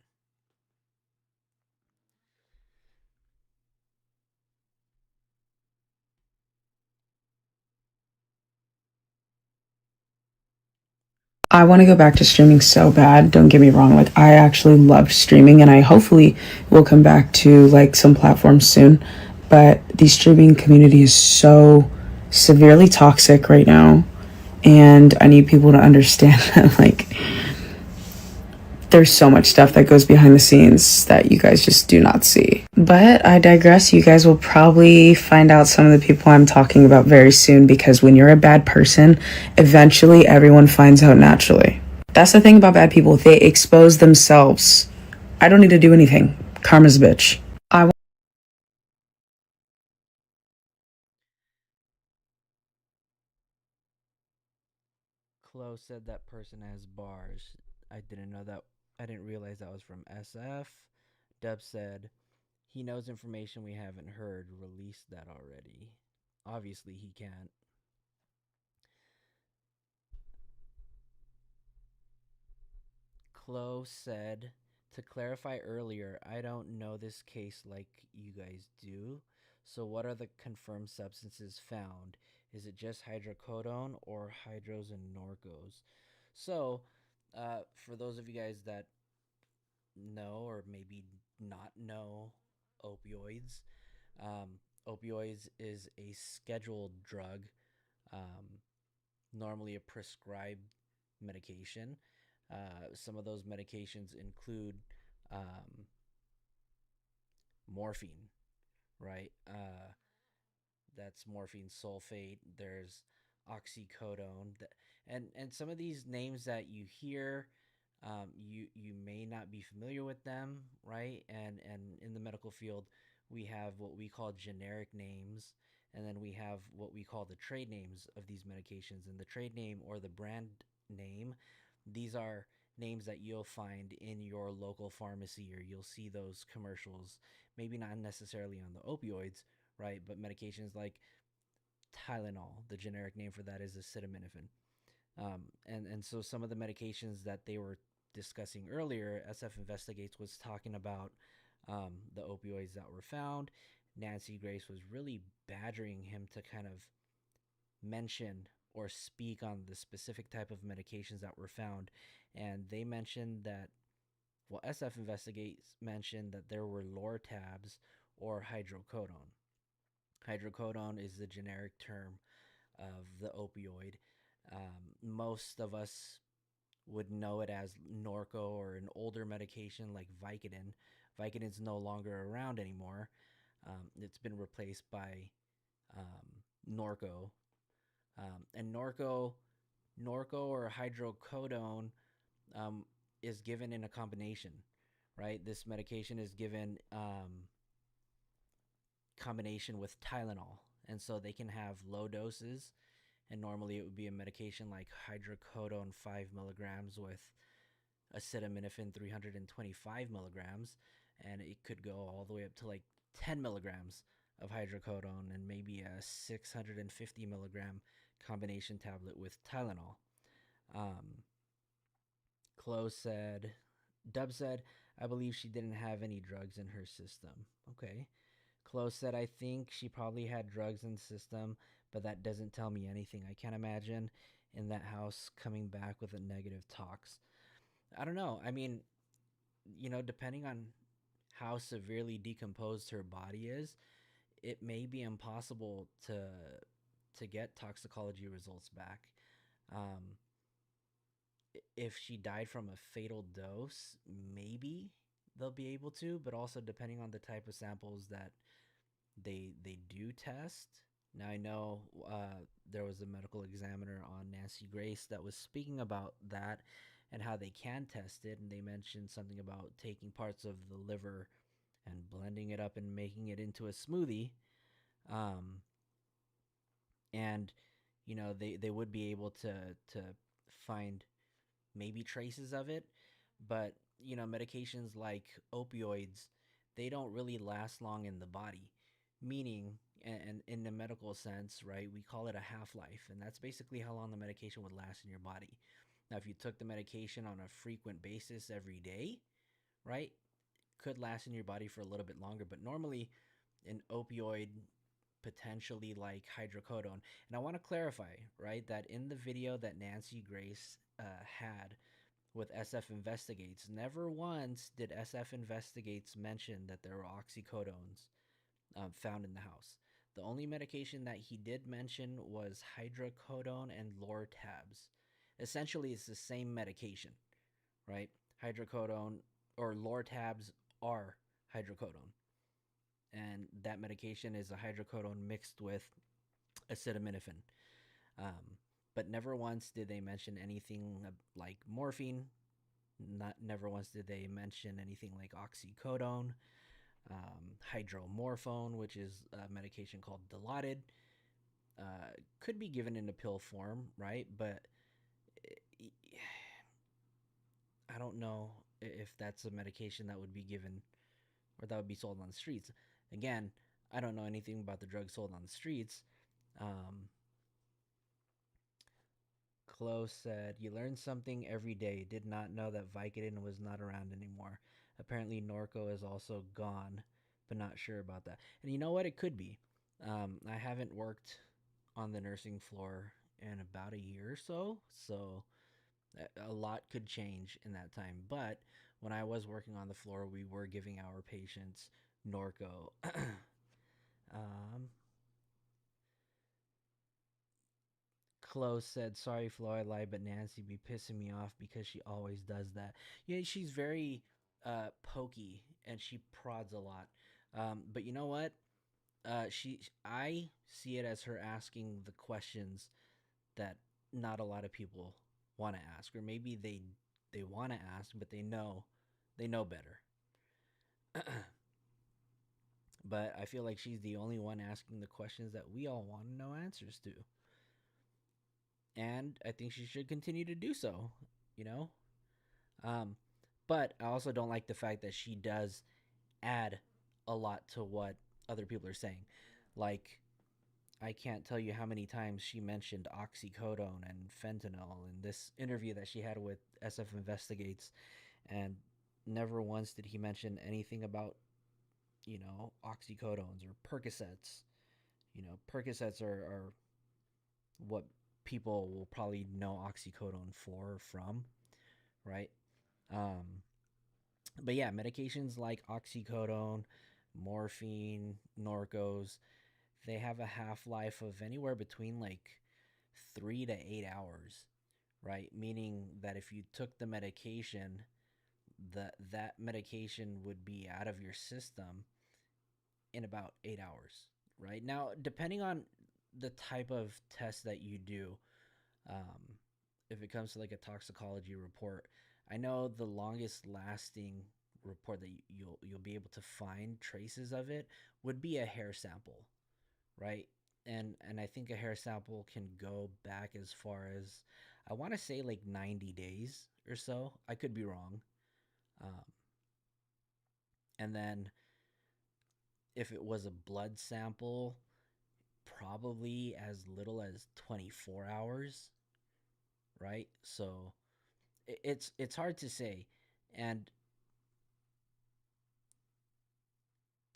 I want to go back to streaming so bad. Don't get me wrong. Like, I actually love streaming and I hopefully will come back to like some platforms soon. But the streaming community is so severely toxic right now. And I need people to understand that, like, there's so much stuff that goes behind the scenes that you guys just do not see. But I digress. You guys will probably find out some of the people I'm talking about very soon because when you're a bad person, eventually everyone finds out naturally. That's the thing about bad people. They expose themselves. I don't need to do anything. Karma's a bitch. Chloe said that person has bars. I didn't know that. I didn't realize that was from SF. Dub said, he knows information we haven't heard. Release that already. Obviously, he can't. Chloe said, to clarify earlier, I don't know this case like you guys do. So, what are the confirmed substances found? Is it just hydrocodone or hydros and norcos? So, for those of you guys that know or maybe not know opioids, um, opioids is a scheduled drug, um, normally a prescribed medication. Some of those medications include um, morphine, right? That's morphine sulfate. There's oxycodone, and some of these names that you hear, you may not be familiar with them, right? And in the medical field, we have what we call generic names, and then we have what we call the trade names of these medications. And the trade name or the brand name, these are names that you'll find in your local pharmacy, or you'll see those commercials, maybe not necessarily on the opioids, right? But medications like Tylenol, the generic name for that is acetaminophen. And so some of the medications that they were discussing earlier, SF Investigates was talking about the opioids that were found. Nancy Grace was really badgering him to kind of mention or speak on the specific type of medications that were found. And they mentioned that, well, SF Investigates mentioned that there were Lortabs or hydrocodone. Hydrocodone is the generic term of the opioid. Most of us would know it as Norco or an older medication like Vicodin. Vicodin's no longer around anymore. It's been replaced by Norco. And Norco or hydrocodone is given in a combination, right? This medication is given combination with Tylenol, and so they can have low doses. And normally it would be a medication like hydrocodone 5 milligrams with acetaminophen 325 milligrams, and it could go all the way up to like 10 milligrams of hydrocodone and maybe a 650 milligram combination tablet with Tylenol. Um, Chloe said, Dub said, I believe she didn't have any drugs in her system. Okay. Chloe said, I think she probably had drugs in the system, but that doesn't tell me anything. I can't imagine in that house coming back with a negative tox. I don't know. I mean, depending on how severely decomposed her body is, it may be impossible to get toxicology results back. Um, if she died from a fatal dose, maybe they'll be able to, but also depending on the type of samples that they do test. Now I know there was a medical examiner on Nancy Grace that was speaking about that and how they can test it, and they mentioned something about taking parts of the liver and blending it up and making it into a smoothie. Um, and they would be able to find maybe traces of it, but medications like opioids, they don't really last long in the body, meaning, and in the medical sense, right, we call it a half-life, and that's basically how long the medication would last in your body. Now if you took the medication on a frequent basis every day, right, could last in your body for a little bit longer, but normally an opioid, potentially like hydrocodone. And I want to clarify, right, that in the video that Nancy Grace had with SF Investigates, never once did SF Investigates mention that there were oxycodones found in the house. The only medication that he did mention was hydrocodone and Lortabs. Essentially, it's the same medication, right? Hydrocodone or Lortabs are hydrocodone, and that medication is a hydrocodone mixed with acetaminophen. Um, but never once did they mention anything like morphine. Never once did they mention anything like oxycodone, hydromorphone, which is a medication called Dilaudid. Could be given in a pill form, right? But I don't know if that's a medication that would be given or that would be sold on the streets. Again, I don't know anything about the drugs sold on the streets. Um, Chloe said, You learn something every day. Did not know that Vicodin was not around anymore. Apparently, Norco is also gone, but not sure about that. And you know what? It could be. I haven't worked on the nursing floor in about a year or so, so a lot could change in that time. But when I was working on the floor, we were giving our patients Norco. um, Chloe said, Sorry, Flo, I lied, but Nancy be pissing me off because she always does that. Yeah, she's very pokey and she prods a lot. But you know what? I see it as her asking the questions that not a lot of people want to ask, or maybe they want to ask, but they know better. But I feel like she's the only one asking the questions that we all want to know answers to. And I think she should continue to do so, you know? Um, but I also don't like the fact that she does add a lot to what other people are saying. Like, I can't tell you how many times she mentioned oxycodone and fentanyl in this interview that she had with SF Investigates, and never once did he mention anything about oxycodones or Percocets. Percocets are what people will probably know oxycodone for or from, right? Um, but yeah, medications like oxycodone, morphine, Norcos, they have a half life of anywhere between like 3 to 8 hours, right? Meaning that if you took the medication, that medication would be out of your system in about 8 hours, right? Now, depending on the type of test that you do, um, if it comes to like a toxicology report, I know the longest lasting report that you'll be able to find traces of it would be a hair sample, right? And I think a hair sample can go back as far as, I want to say, like 90 days or so. I could be wrong. Um, and then if it was a blood sample, probably as little as 24 hours, right? So it's hard to say. And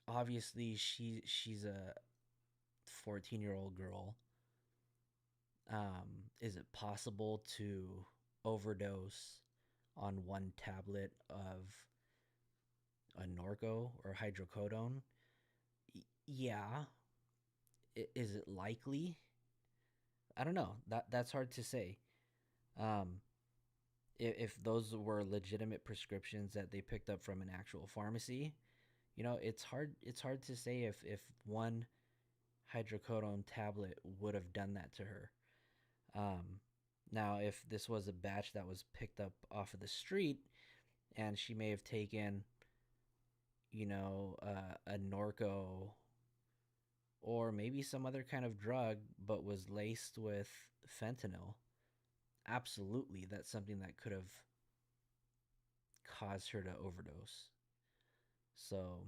obviously she's a 14-year-old girl. Is it possible to overdose on one tablet of a Norco or hydrocodone? Yeah. Is it likely? I don't know. That's hard to say. Um, if those were legitimate prescriptions that they picked up from an actual pharmacy, it's hard to say if one hydrocodone tablet would have done that to her. Um, Now, if this was a batch that was picked up off of the street and she may have taken, a Norco or maybe some other kind of drug, but was laced with fentanyl, absolutely, that's something that could have caused her to overdose. So,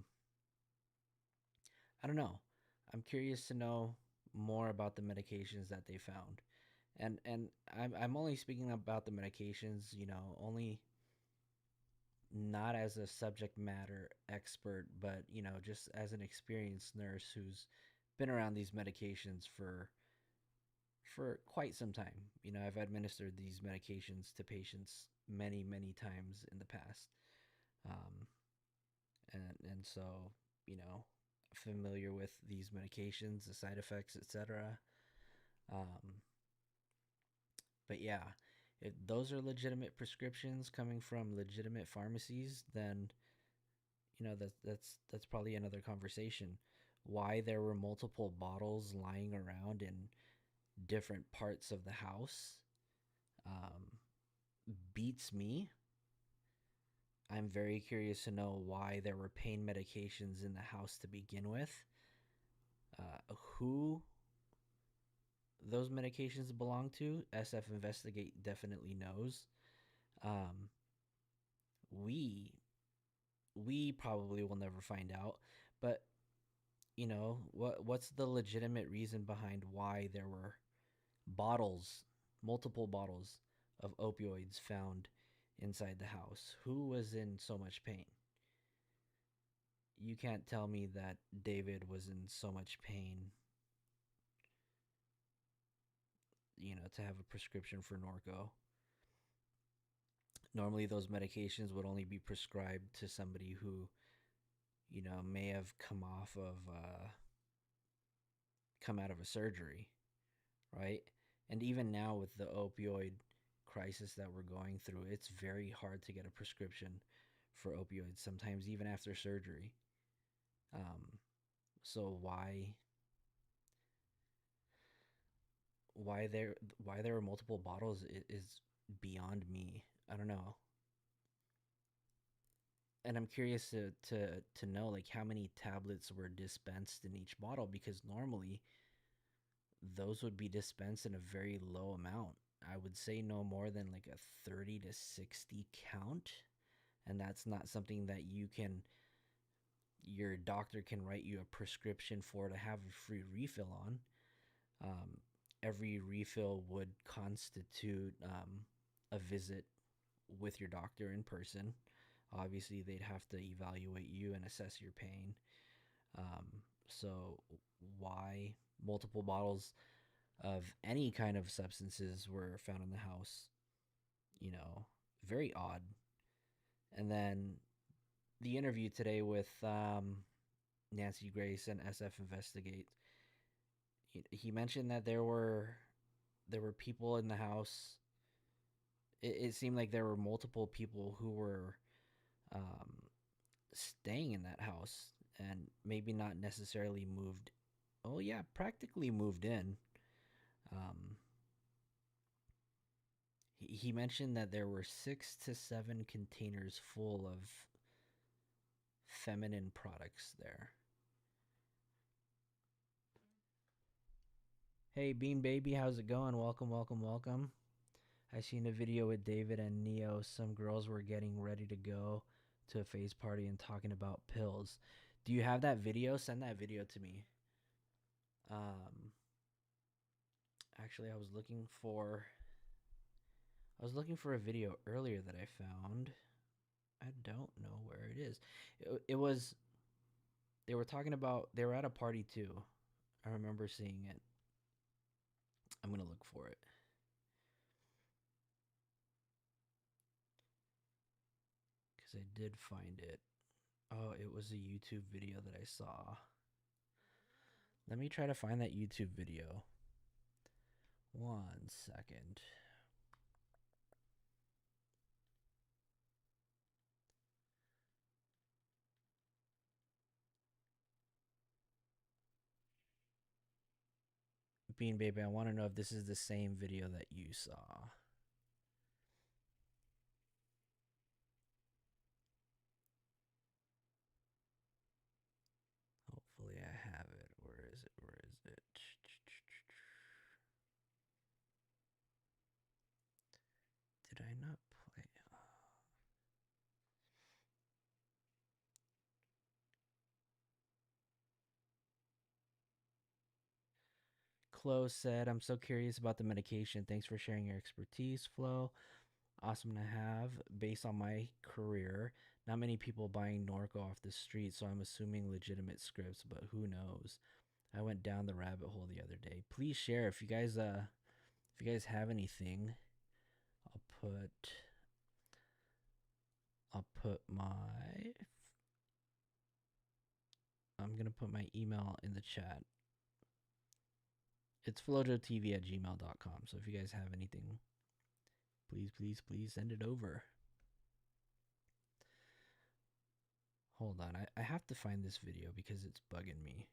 I don't know. I'm curious to know more about the medications that they found. And I'm only speaking about the medications, only not as a subject matter expert, but just as an experienced nurse who's been around these medications for quite some time. I've administered these medications to patients many, many times in the past. Um, and so, you know, familiar with these medications, the side effects, etc. Um, but yeah, if those are legitimate prescriptions coming from legitimate pharmacies, then that's probably another conversation. Why there were multiple bottles lying around in different parts of the house um, beats me. I'm very curious to know why there were pain medications in the house to begin with. Who those medications belong to, SF Investigate definitely knows. Um, we we probably will never find out, but what's the legitimate reason behind why there were bottles, multiple bottles of opioids found inside the house? Who was in so much pain? You can't tell me that David was in so much pain, to have a prescription for Norco. Normally, those medications would only be prescribed to somebody who, may have come out of a surgery, right? And even now with the opioid crisis that we're going through, it's very hard to get a prescription for opioids. Sometimes even after surgery. Um, so why there were multiple bottles is beyond me. I don't know. And I'm curious to know like how many tablets were dispensed in each bottle, because normally those would be dispensed in a very low amount. I would say no more than like a 30 to 60 count, and that's not something that your doctor can write you a prescription for to have a free refill on. Um, every refill would constitute a visit with your doctor in person. Obviously, they'd have to evaluate you and assess your pain. So why multiple bottles of any kind of substances were found in the house? You know, very odd. And then the interview today with Nancy Grace and SF Investigate, he mentioned that there were people in the house. It seemed like there were multiple people who were um, staying in that house and maybe not necessarily moved. Oh yeah, practically moved in. Um, he mentioned that there were 6 to 7 containers full of feminine products there. Hey, Bean Baby, how's it going? Welcome, welcome, welcome. I seen a video with David and Neo. Some girls were getting ready to go to a phase party and talking about pills. Do you have that video? Send that video to me. Um, actually, I was looking for a video earlier that I found. I don't know where it is. It was they were talking about they were at a party too. I remember seeing it. I'm gonna look for it because I did find it. Oh, it was a YouTube video that I saw. Let me try to find that YouTube video. 1 second. Bean Baby, I want to know if this is the same video that you saw. Hopefully I have it. Where is it? Where is it? Did I not play? Chloe said, I'm so curious about the medication. Thanks for sharing your expertise, Flo. Awesome to have. Based on my career, not many people buying Norco off the street, so I'm assuming legitimate scripts, but who knows? I went down the rabbit hole the other day. Please share if you guys have anything. I'll put my I'm gonna put my email in the chat. It's flojotv@gmail.com. So if you guys have anything, please send it over. Hold on, I have to find this video because it's bugging me.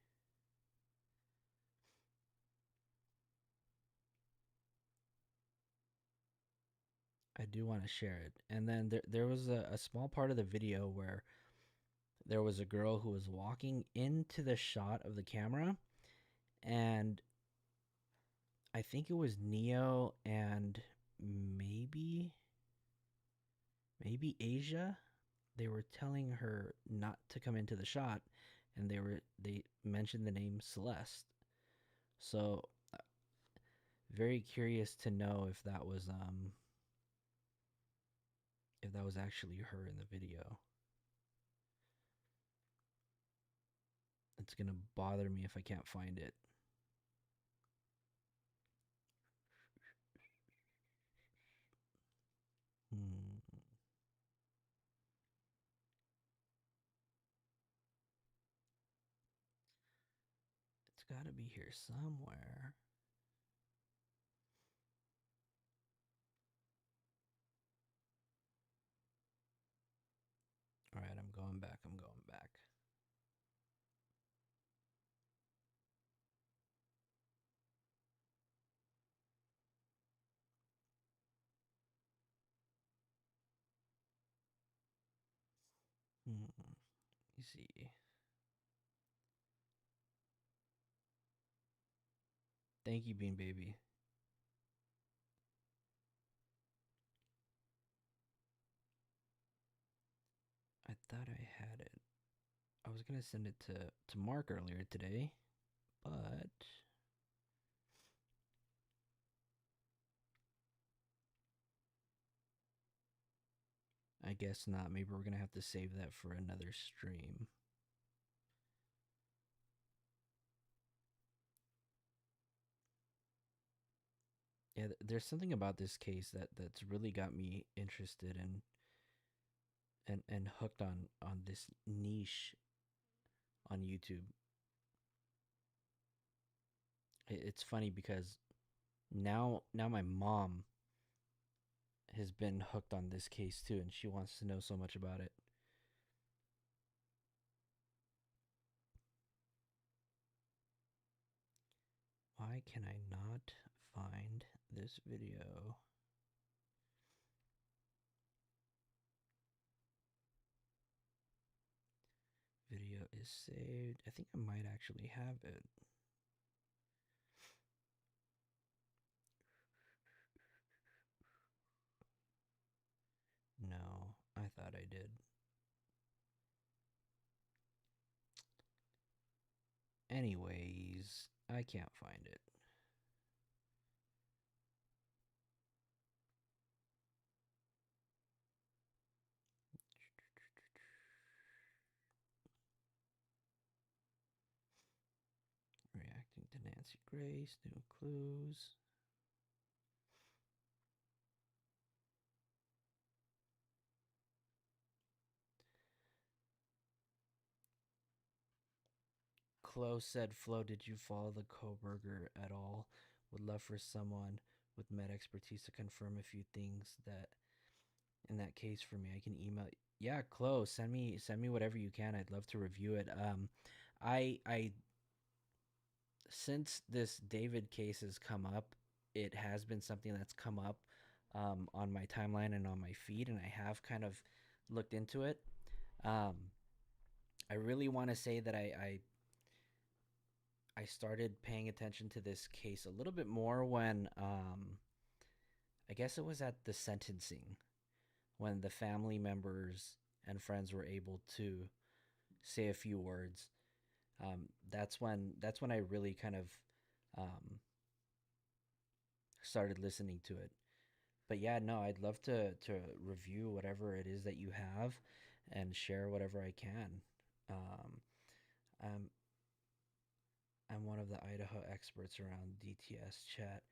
I do want to share it. And then there was a small part of the video where there was a girl who was walking into the shot of the camera, and I think it was Neo and maybe Asia. They were telling her not to come into the shot, and they mentioned the name Celeste. So very curious to know if that was actually her in the video. It's gonna bother me if I can't find it. Hmm. It's gotta be here somewhere. All right, I'm going back. I'm going back. You see. Thank you, Bean Baby. I thought I had it. I was gonna send it to Mark earlier today, but I guess not. Maybe we're gonna have to save that for another stream. Yeah, there's something about this case that's really got me interested in and hooked on this niche on YouTube. It's funny because now my mom has been hooked on this case too, and she wants to know so much about it. Why can I not find this video? Video is saved. I think I might actually have it. No, I thought I did. Anyways, I can't find it. Reacting to Nancy Grace, new clues. Chloe said, Flo, did you follow the Koberger at all? Would love for someone with med expertise to confirm a few things that in that case for me. I can email. Yeah, Chloe, send me whatever you can. I'd love to review it. I since this David case has come up, it has been something that's come up on my timeline and on my feed, and I have kind of looked into it. Um, I really want to say that I started paying attention to this case a little bit more when I guess it was at the sentencing when the family members and friends were able to say a few words. That's when I really kind of um, started listening to it. But yeah, no, I'd love to review whatever it is that you have and share whatever I can. Um, I'm I'm one of the Idaho experts around DTS chat,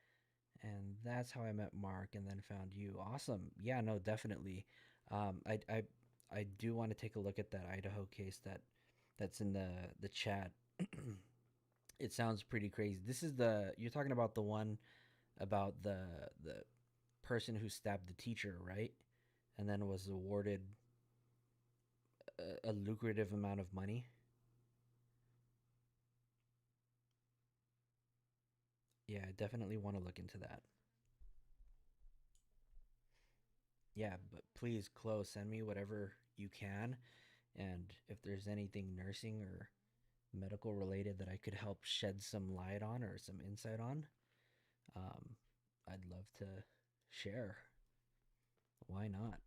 and that's how I met Mark and then found you. Awesome. Yeah, no, definitely. I do want to take a look at that Idaho case that's in the chat. It sounds pretty crazy. This is the you're talking about the one about the person who stabbed the teacher, right? And then was awarded a lucrative amount of money. Yeah, I definitely want to look into that. Yeah, but please, Chloe, send me whatever you can. And if there's anything nursing or medical related that I could help shed some light on or some insight on, um, I'd love to share. Why not?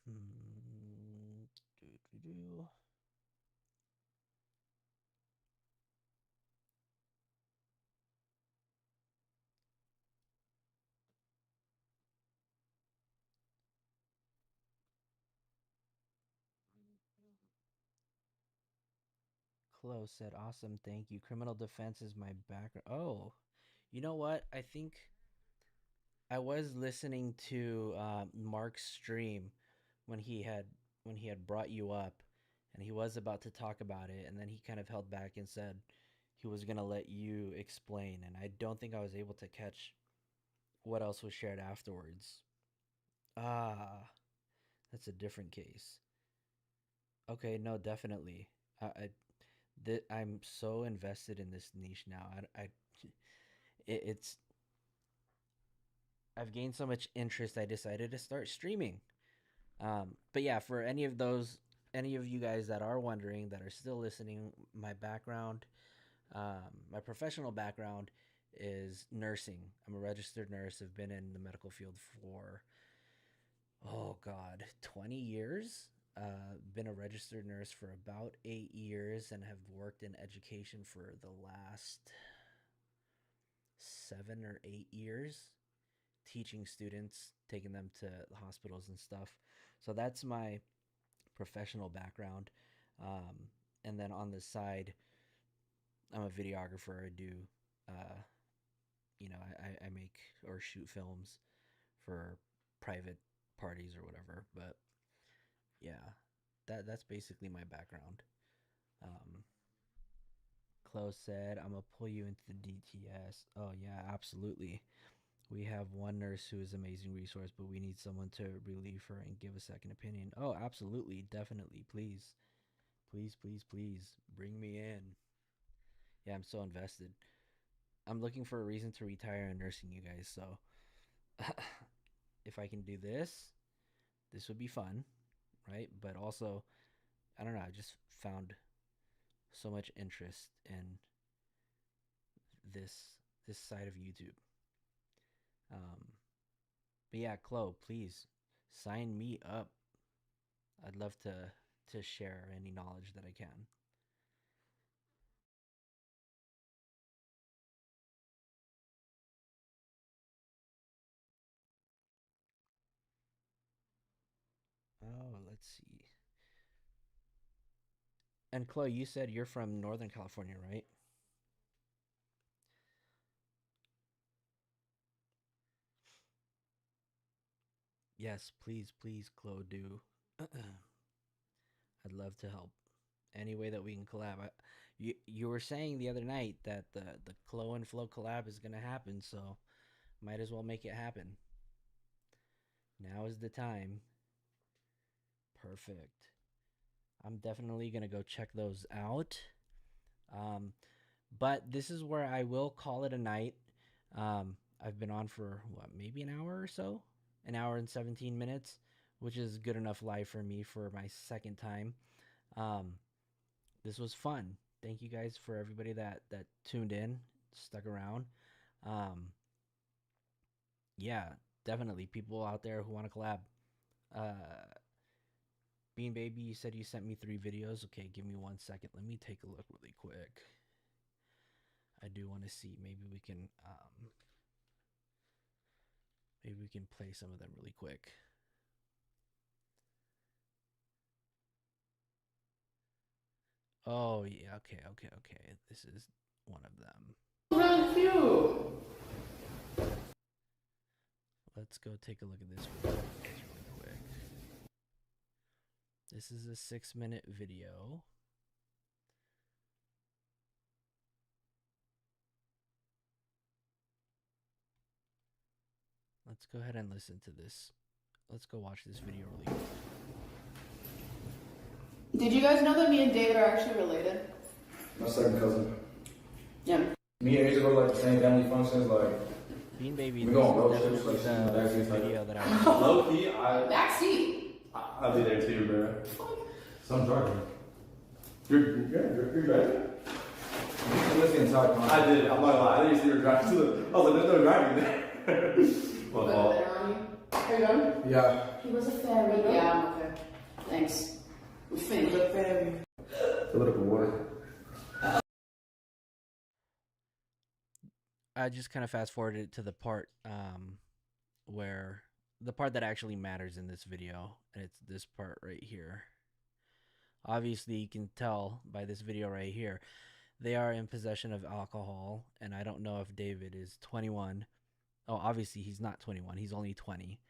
Hmm. Do. Chloe said, awesome, thank you. Criminal defense is my background. Oh, you know what? I think I was listening to Mark's stream when he had brought you up, and he was about to talk about it, and then he kind of held back and said he was gonna let you explain, and I don't think I was able to catch what else was shared afterwards. Ah, that's a different case. Okay, no, definitely. I'm so invested in this niche now. It's I've gained so much interest. I decided to start streaming. But yeah, for any of you guys that are wondering, that are still listening, my background, my professional background is nursing. I'm a registered nurse. I've been in the medical field for, oh God, 20 years. Been a registered nurse for about 8 years and have worked in education for the last 7 or 8 years, teaching students, taking them to the hospitals and stuff. So that's my professional background. And then on the side, I'm a videographer. I do, I make or shoot films for private parties or whatever. But yeah, that's basically my background. Um, Chloe said, "I'm gonna pull you into the DTS." Oh yeah, absolutely. We have one nurse who is an amazing resource, but we need someone to relieve her and give a second opinion. Oh, absolutely, definitely, please, please, please, please, bring me in. Yeah, I'm so invested. I'm looking for a reason to retire in nursing, you guys. So, if I can do this, this would be fun, right? But also, I don't know. I just found so much interest in this side of YouTube. Um, but yeah, Chloe, please sign me up. I'd love to share any knowledge that I can. Oh, let's see. And Chloe, you said you're from Northern California, right? Yes, please, please, Chloe, do. I'd love to help any way that we can collab. You were saying the other night that the Chloe and Flo collab is gonna happen, so might as well make it happen. Now is the time. Perfect. I'm definitely gonna go check those out. Um, but this is where I will call it a night. I've been on for what, maybe an hour or so, an hour and 17 minutes, which is good enough live for me for my second time. Um, this was fun. Thank you guys for everybody that tuned in, stuck around. Um, yeah, definitely people out there who want to collab. Uh, Bean Baby, you said you sent me 3 videos. Okay, give me 1 second. Let me take a look really quick. I do want to see. Maybe we can play some of them really quick. Oh yeah, okay. This is one of them. Really cute. Let's go take a look at this one really quick. This is a 6-minute video. Let's go ahead and listen to this. Let's go watch this video really quick. Did you guys know that me and David are actually related? My second cousin. Yeah. Me and Asia go to like the same family functions, like Bean Baby, we this go on is road trips, definitely like the backseat type. video that I was Low key, Backseat. I'll be there too, bro. Some driving. You're driving? I missed the entire time. I did. I'm not gonna lie. I didn't see her driving too. I was like, there's no driving there. My fault. Are you done? Yeah. He was a fairy. Yeah, okay. Thanks. We finished a fairy. Fill it up with water. I just kind of fast forwarded to the part where the part that actually matters in this video, and it's this part right here. Obviously, you can tell by this video right here, they are in possession of alcohol, and I don't know if David is 21. Oh, obviously he's not 21. He's only 20,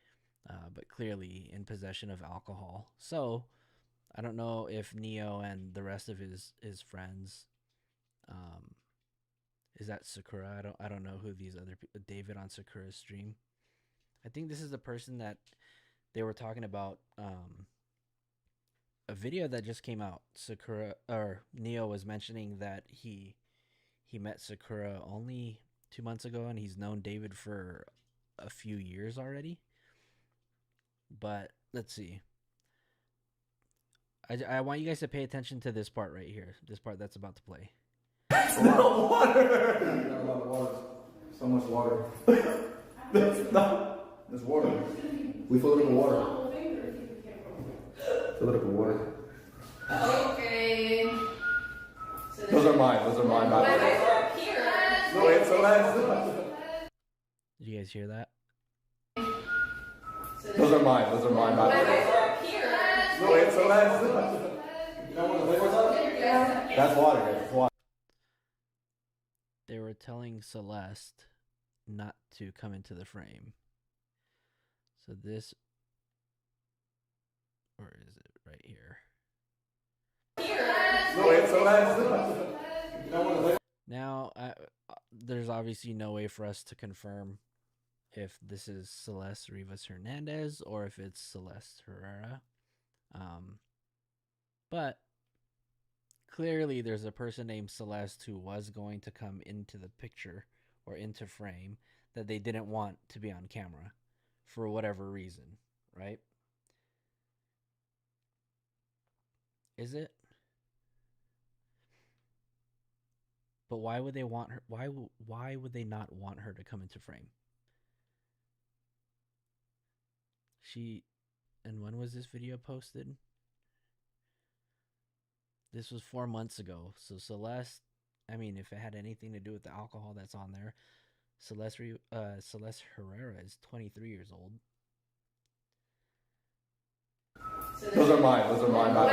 but clearly in possession of alcohol. So I don't know if Neo and the rest of his friends. Is that Sakura? I don't know who these other people. David on Sakura's stream. I think this is the person that they were talking about. A video that just came out. Sakura or Neo was mentioning that he met Sakura only 2 months ago, and he's known David for a few years already. But let's see. I want you guys to pay attention to this part right here. This part that's about to play. No water. Got a lot of water. So much water. There's water. We fill it up with water. Fill it up with water. Okay. Those are mine. Those are mine. Not yours. No, wait. So that's. Did you guys hear that? Those are mine. Those are mine. Not yours. No, wait. So that's. That's water, guys. It's water. They were telling Celeste not to come into the frame. So this, or is it right here? No, it's Celeste. Now, there's obviously no way for us to confirm if this is Celeste Rivas Hernandez or if it's Celeste Herrera. But clearly there's a person named Celeste who was going to come into the picture or into frame that they didn't want to be on camera for whatever reason, right? Is it? But why would they want her? Why would they not want her to come into frame? And when was this video posted? This was 4 months ago. So Celeste, I mean, if it had anything to do with the alcohol that's on there, Celeste Herrera is 23 years old. Those are mine. Those are mine. No,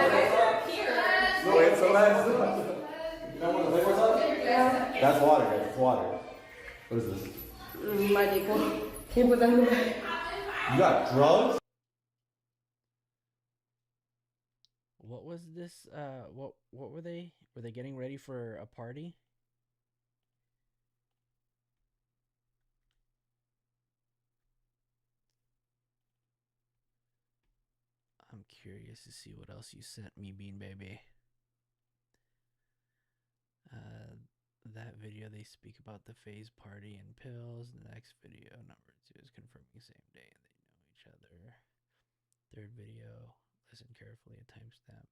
it's Celeste. That's water, guys. It's water. What is this? You got drugs? What was this? What were they? Were they getting ready for a party? I'm curious to see what else you sent me, Bean Baby. That video they speak about the phase party and pills. The next video, number 2, is confirming same day and they know each other. Third video, listen carefully at timestamp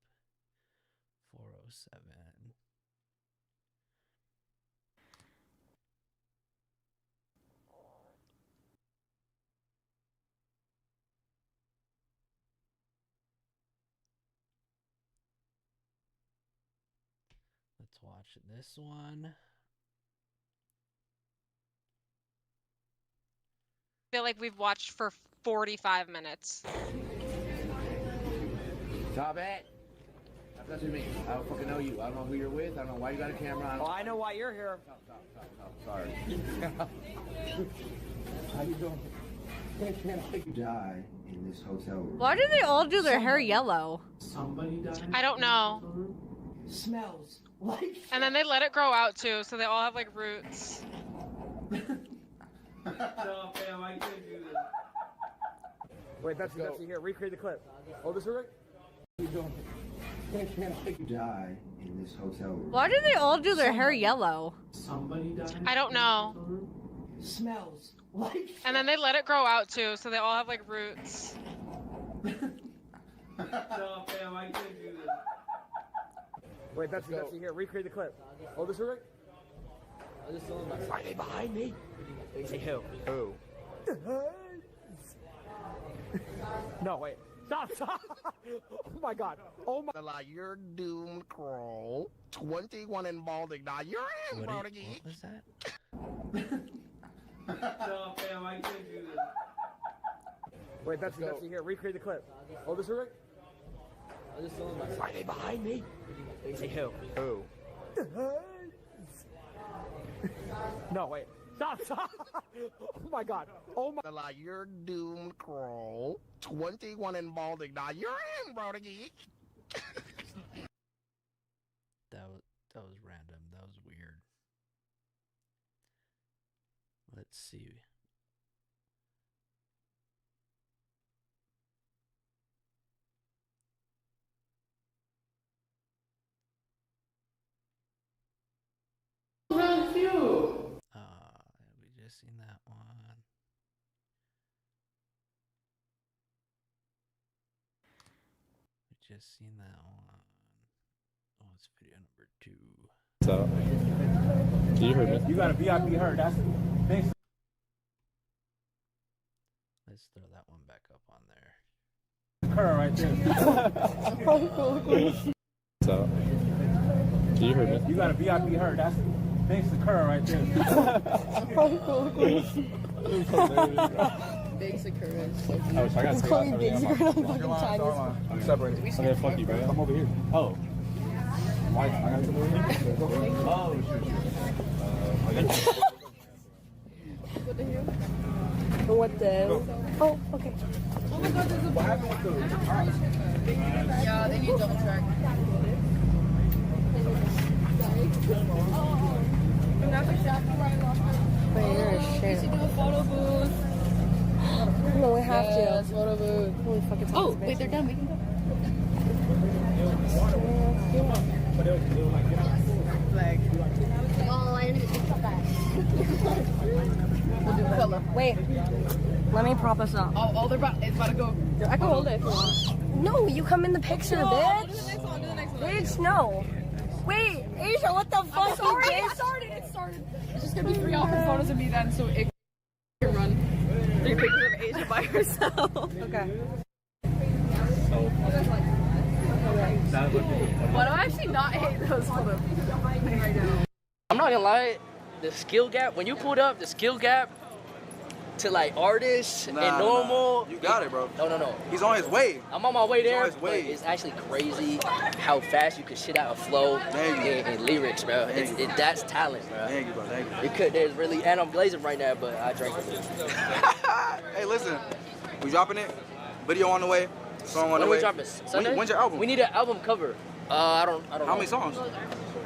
407. Let's watch this one. I feel like we've watched for 45 minutes. Stop it! Stop touching me. I don't fucking know you. I don't know who you're with. I don't know why you got a camera on. Oh, I know why you're here. Stop. Sorry. How you doing? Die in this hotel room. Why do they all do their hair yellow? Somebody died. I don't know. Smells like. And then they let it grow out too, so they all have like roots. No, fam, I can't do this. Wait, Betsy, here. Recreate the clip. Oh, this is right. How you doing? Die in this hotel room. Why do they all do their hair yellow? Somebody died. I don't know. Smells like. And then they let it grow out too, so they all have like roots. No, fam, I can't do this. Wait, Betsy, here. Recreate the clip. Oh, this is right. Are they behind me? Say who? Who? No, wait. Stop! Oh my god. Oh my. You're doomed, Crow. 21 in Balding. Now you're in, Balding. What was that? No, fam, I can't do this. Wait, Betsy, here. Recreate the clip. Oh, this is right. Are they behind me? Say who? Who? No, wait. Stop! Oh my god. Oh my. You're doomed, Crow. 21 in Balding. Now you're in, Balding. That was random. That was weird. Let's see. We just seen that one. We just seen that one. Oh, it's video number 2. So, you heard me. You got a VIP hurt. That's thanks. Let's throw that one back up on there. Curl right there. So, you heard me. You got a VIP hurt. That's thanks to Curl right there. Big Sakura. I wish I got He's calling Big Sakura on fucking Chinese. I'm separated. Okay, fuck you, bro. I'm over here. Oh. What the? Oh, okay. Oh my God, there's a. What happened with the? Yeah, they need double track. Wait, you're a shit. We should do a photo booth. No, we have to. Photo booth. Holy fuck, it's oh, wait, they're done. We can go. Flag. Oh, I didn't even think about that. Wait, let me prop us up. Oh, they're about, it's about to go. I can hold it if you want. No, you come in the picture, bitch. Do the next one, do the next one. Bitch, no. Wait, Asia, what the fuck? It started. It's just gonna be 3 awkward photos of me then, so it can run. 3 pictures of Asia by herself. Okay. Why do I actually not hate those photos right now? I'm not gonna lie, the skill gap, when you pulled up the skill gap to like artists and normal. You got it, bro. No. He's on his way. I'm on my way there. He's on his way. It's actually crazy how fast you can shit out a flow and lyrics, bro. That's talent, bro. Thank you, bro. Thank you. It could, there's really, and I'm glazing right now, but I drank it. Hey, listen, we dropping it. Video on the way. Song on the way. When we dropping? Sunday? When's your album? We need an album cover. I don't know. How many songs?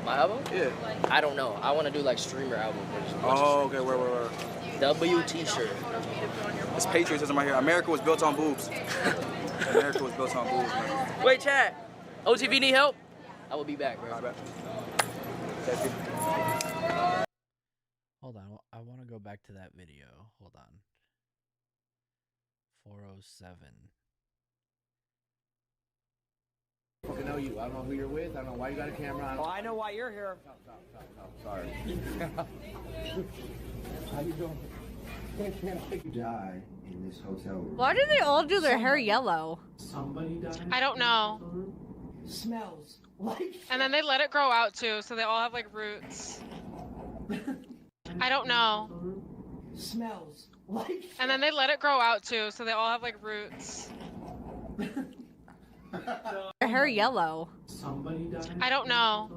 My album? Yeah. I don't know. I want to do like streamer album. Oh, okay. Where? WT shirt. It's patriotism right here. America was built on boobs. America was built on boobs, man. Wait, chat. OTV need help? I will be back, bro. Hold on. I want to go back to that video. Hold on. 407. I fucking know you. I don't know who you're with. I don't know why you got a camera on. Oh, I know why you're here. No, sorry. How you doing? Die in this hotel room. Why do they all do their hair yellow? Somebody died. I don't know. Smells like. And then they let it grow out too, so they all have like roots. I don't know. Smells like. And then they let it grow out too, so they all have like roots. Their hair yellow. Somebody died. I don't know.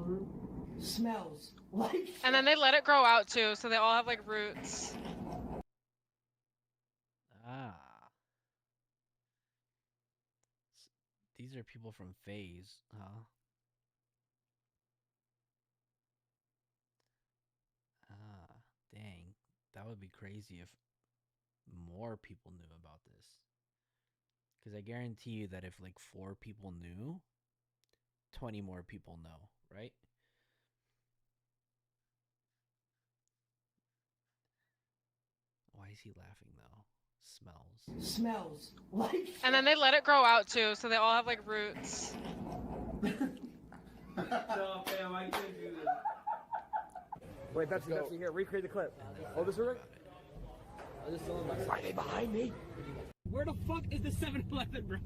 Smells like. And then they let it grow out too, so they all have like roots. Ah. These are people from FaZe, huh? Ah, dang. That would be crazy if more people knew about this. Because I guarantee you that if like 4 people knew, 20 more people know, right? Why is he laughing though? Smells like. And then they let it grow out too, so they all have like roots. No, fam, I can't do this. Wait, Betsy, here. Recreate the clip. Oh, this is right? Are they behind me? Where the fuck is the 7-Eleven, bro?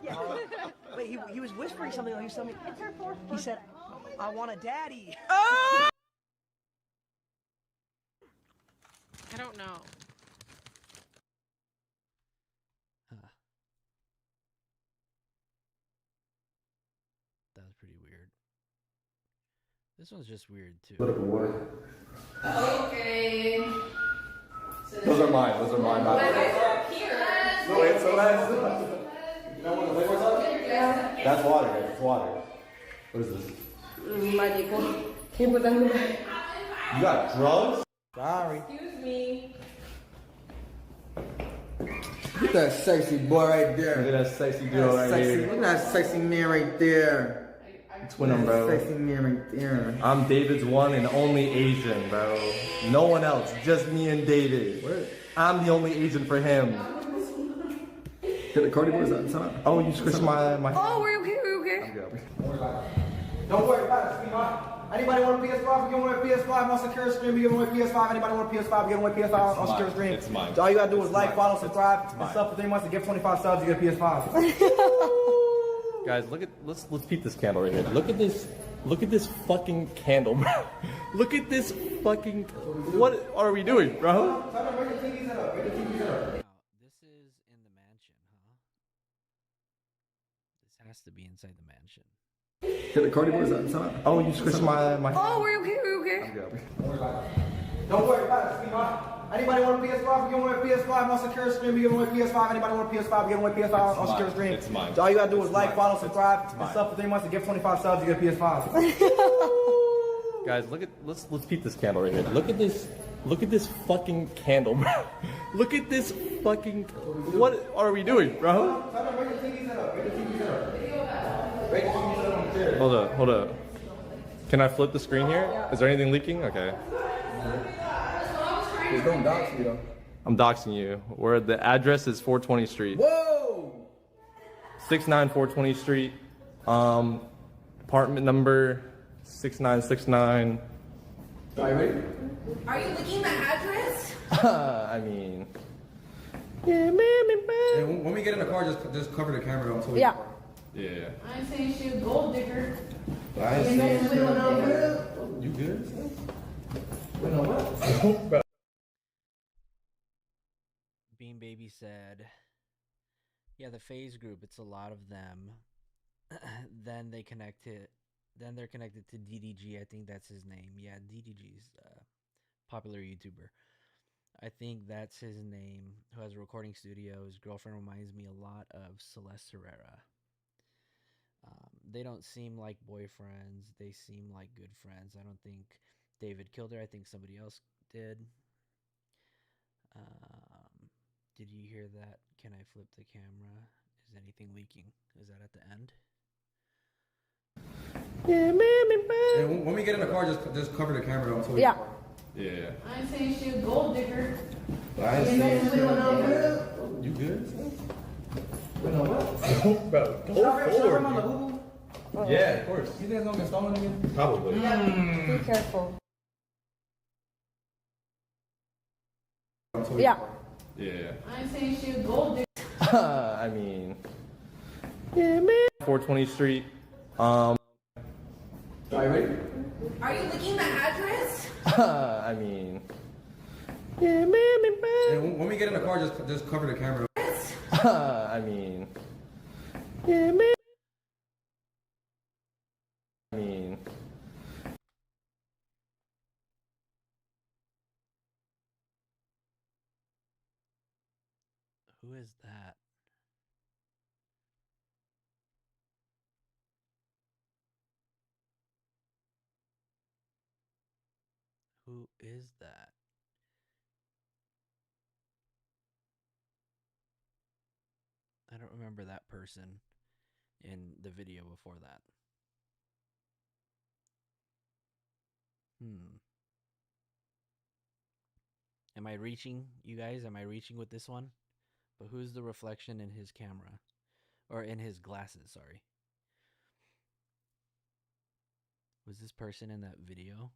Yeah. Wait, he was whispering something. He was telling me. He said, "I want a daddy." I don't know. That was pretty weird. This one's just weird too. Okay. Those are mine. Those are mine. Wait, so that's. You know what the flavors are? Yeah. That's water. It's water. What is this? My dick. Can you put that in the bag? You got drugs? Sorry. Excuse me. Look at that sexy boy right there. Look at that sexy girl right here. Look at that sexy man right there. Twin him, bro. Sexy man right there. I'm David's one and only Asian, bro. No one else. Just me and David. I'm the only Asian for him. Get the Cardi boys outside. Oh, you squished my. Oh, we're okay. We're okay. I'm good. Don't worry about it, sweetheart. Anybody want a PS5? We giving away a PS5 on secure stream. We giving away PS5. Anybody want a PS5? We giving away PS5 on secure stream. It's mine. So all you gotta do is like, follow, subscribe, It's and mine. sub for 3 months and give 25 subs. You get a PS5. Guys, let's peep this candle right here. Look at this fucking candle, bro. Look at this fucking. What are we doing, bro? Now, this is in the mansion, huh? This has to be inside the mansion. Hit the cardi boards outside. Oh, you squished my Oh, we're okay, we're okay. Don't worry about it, sweetheart. Anybody want a PS5? We're giving away a PS5 on secure stream. We're giving away a PS5. Anybody want a PS5? We're giving away a PS5 on secure stream. It's mine. So all you gotta do is like, follow, subscribe, and sub for 3 months and give 25 subs. You get a PS5. Guys, let's peep this candle right here. Look at this fucking candle, bro. Look at this fucking. What are we doing, bro? Hold up. Can I flip the screen here? Is there anything leaking? Okay. Just don't dox me though. I'm doxing you. The address is 420 Street. Whoa! 420 Street. Apartment number 6969. Are you ready? Are you looking at the address? I mean. Yeah, when we get in the car, just cover the camera until we Yeah. Yeah. I ain't saying she a gold digger. I ain't saying shit. You good? Bean Baby said, yeah, the phase group, it's a lot of them. Then they're connected to DDG. I think that's his name. Yeah, DDG's popular YouTuber. I think that's his name, who has a recording studio. His girlfriend reminds me a lot of Celeste Herrera. They don't seem like boyfriends. They seem like good friends. I don't think David killed her. I think somebody else did. Did you hear that? Can I flip the camera? Is anything leaking? Is that at the end? Yeah, when we get in the car, just cover the camera until we. Yeah. Yeah. I ain't saying she a gold digger. I ain't saying shit. You good? Bro, Go forward. Yeah, of course. You think it's gonna get stolen again? Probably. Be careful. Yeah. Yeah. I ain't saying she a gold digger. I mean. 420 Street. Are you ready? Are you looking at the address? I mean. When we get in the car, just cover the camera. I mean. Who is that? Who is that? I don't remember that person in the video before that. Am I reaching, you guys? Am I reaching with this one? But who's the reflection in his camera? Or in his glasses, sorry. Was this person in that video?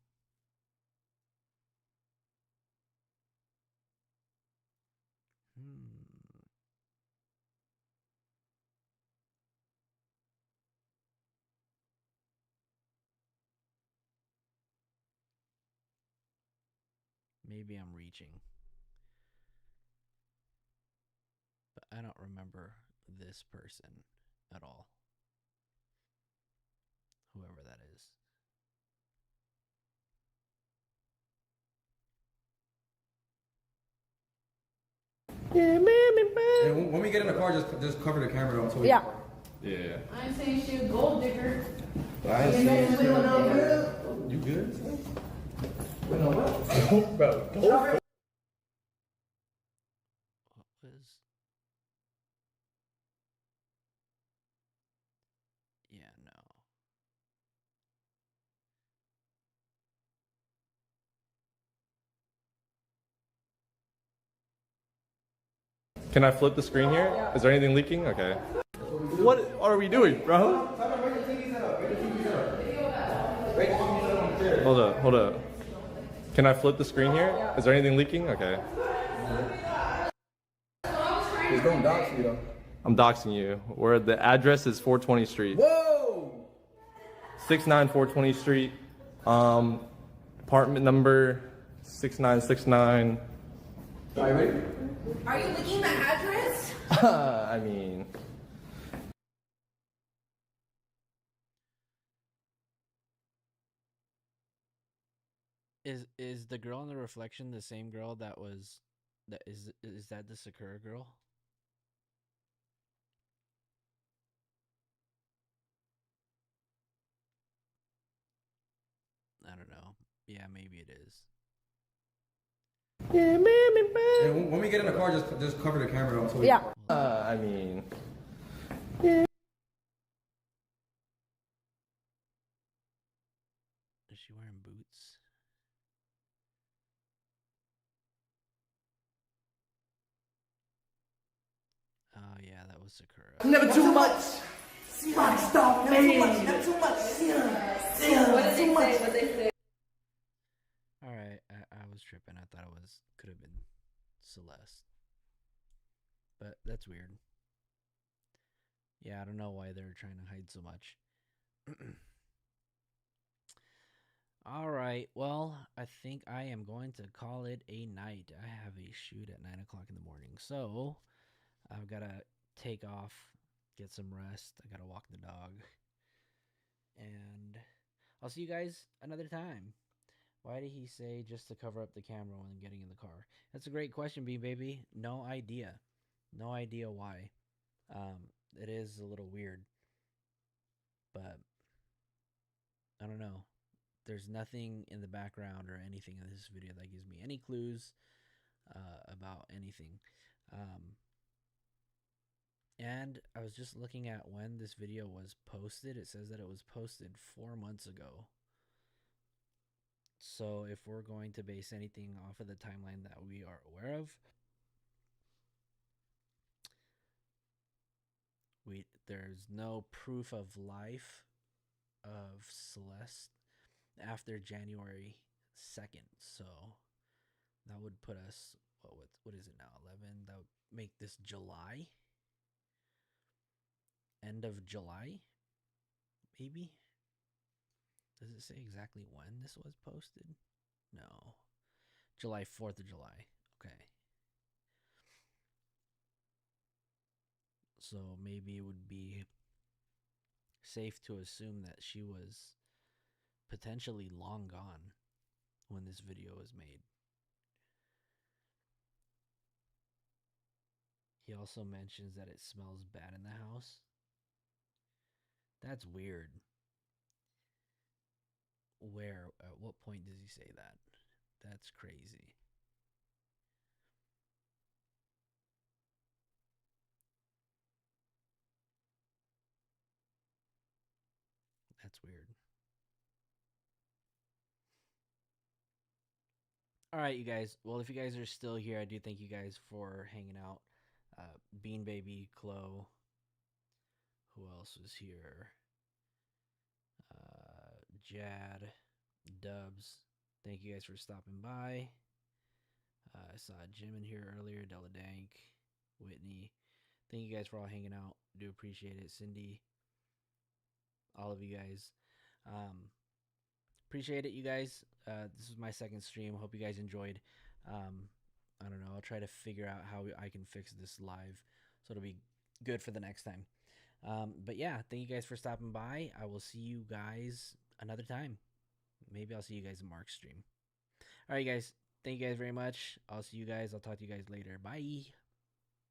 Maybe I'm reaching. But I don't remember this person at all. Whoever that is. When we get in the car, just cover the camera until we. Yeah. Yeah. I ain't saying she a gold digger. I ain't saying shit. You good? Bro, What was? Yeah, no. Can I flip the screen here? Is there anything leaking? Okay. What are we doing, bro? Hold up. Can I flip the screen here? Is there anything leaking? Okay. Just don't dox me though. I'm doxing you. The address is 420 Street. Whoa! 420 Street. Apartment number 6969. Are you ready? Are you looking at the address? I mean. Is the girl in the reflection the same girl that was is that the Sakura girl? I don't know. Yeah, maybe it is. Yeah, when we get in the car, just cover the camera up. So Yeah. I mean. Is she wearing boots? Oh yeah, that was Sakura. Never too much. Somebody stop me. Never too much. What did they say? What did they say? All right, I was tripping. I thought it could have been Celeste, but that's weird. Yeah, I don't know why they're trying to hide so much. All right, well, I think I am going to call it a night. I have a shoot at 9 o'clock in the morning, so I've got to take off, get some rest. I got to walk the dog, and I'll see you guys another time. Why did he say just to cover up the camera when getting in the car? That's a great question, B baby. No idea. No idea why. It is a little weird, but I don't know. There's nothing in the background or anything in this video that gives me any clues about anything. And I was just looking at when this video was posted. It says that it was posted 4 months ago. So if we're going to base anything off of the timeline that we are aware of, there's no proof of life of Celeste after January 2nd. So that would put us what is it now? 11. That would make this July. End of July? Maybe? Does it say exactly when this was posted? No. July 4th of July. Okay. So maybe it would be safe to assume that she was potentially long gone when this video was made. He also mentions that it smells bad in the house. That's weird. Where, at what point does he say that? That's crazy. That's weird. All right, you guys. Well, if you guys are still here, I do thank you guys for hanging out. Bean Baby, Chloe. Who else was here? Jad, Dubs. Thank you guys for stopping by. I saw Jim in here earlier, Della Dank, Whitney. Thank you guys for all hanging out. Do appreciate it. Cindy, all of you guys. Appreciate it, you guys. This is my second stream. Hope you guys enjoyed. I don't know. I'll try to figure out how I can fix this live so it'll be good for the next time. But yeah, thank you guys for stopping by. I will see you guys another time. Maybe I'll see you guys in Mark's stream. All right, guys. Thank you guys very much. I'll see you guys. I'll talk to you guys later. Bye.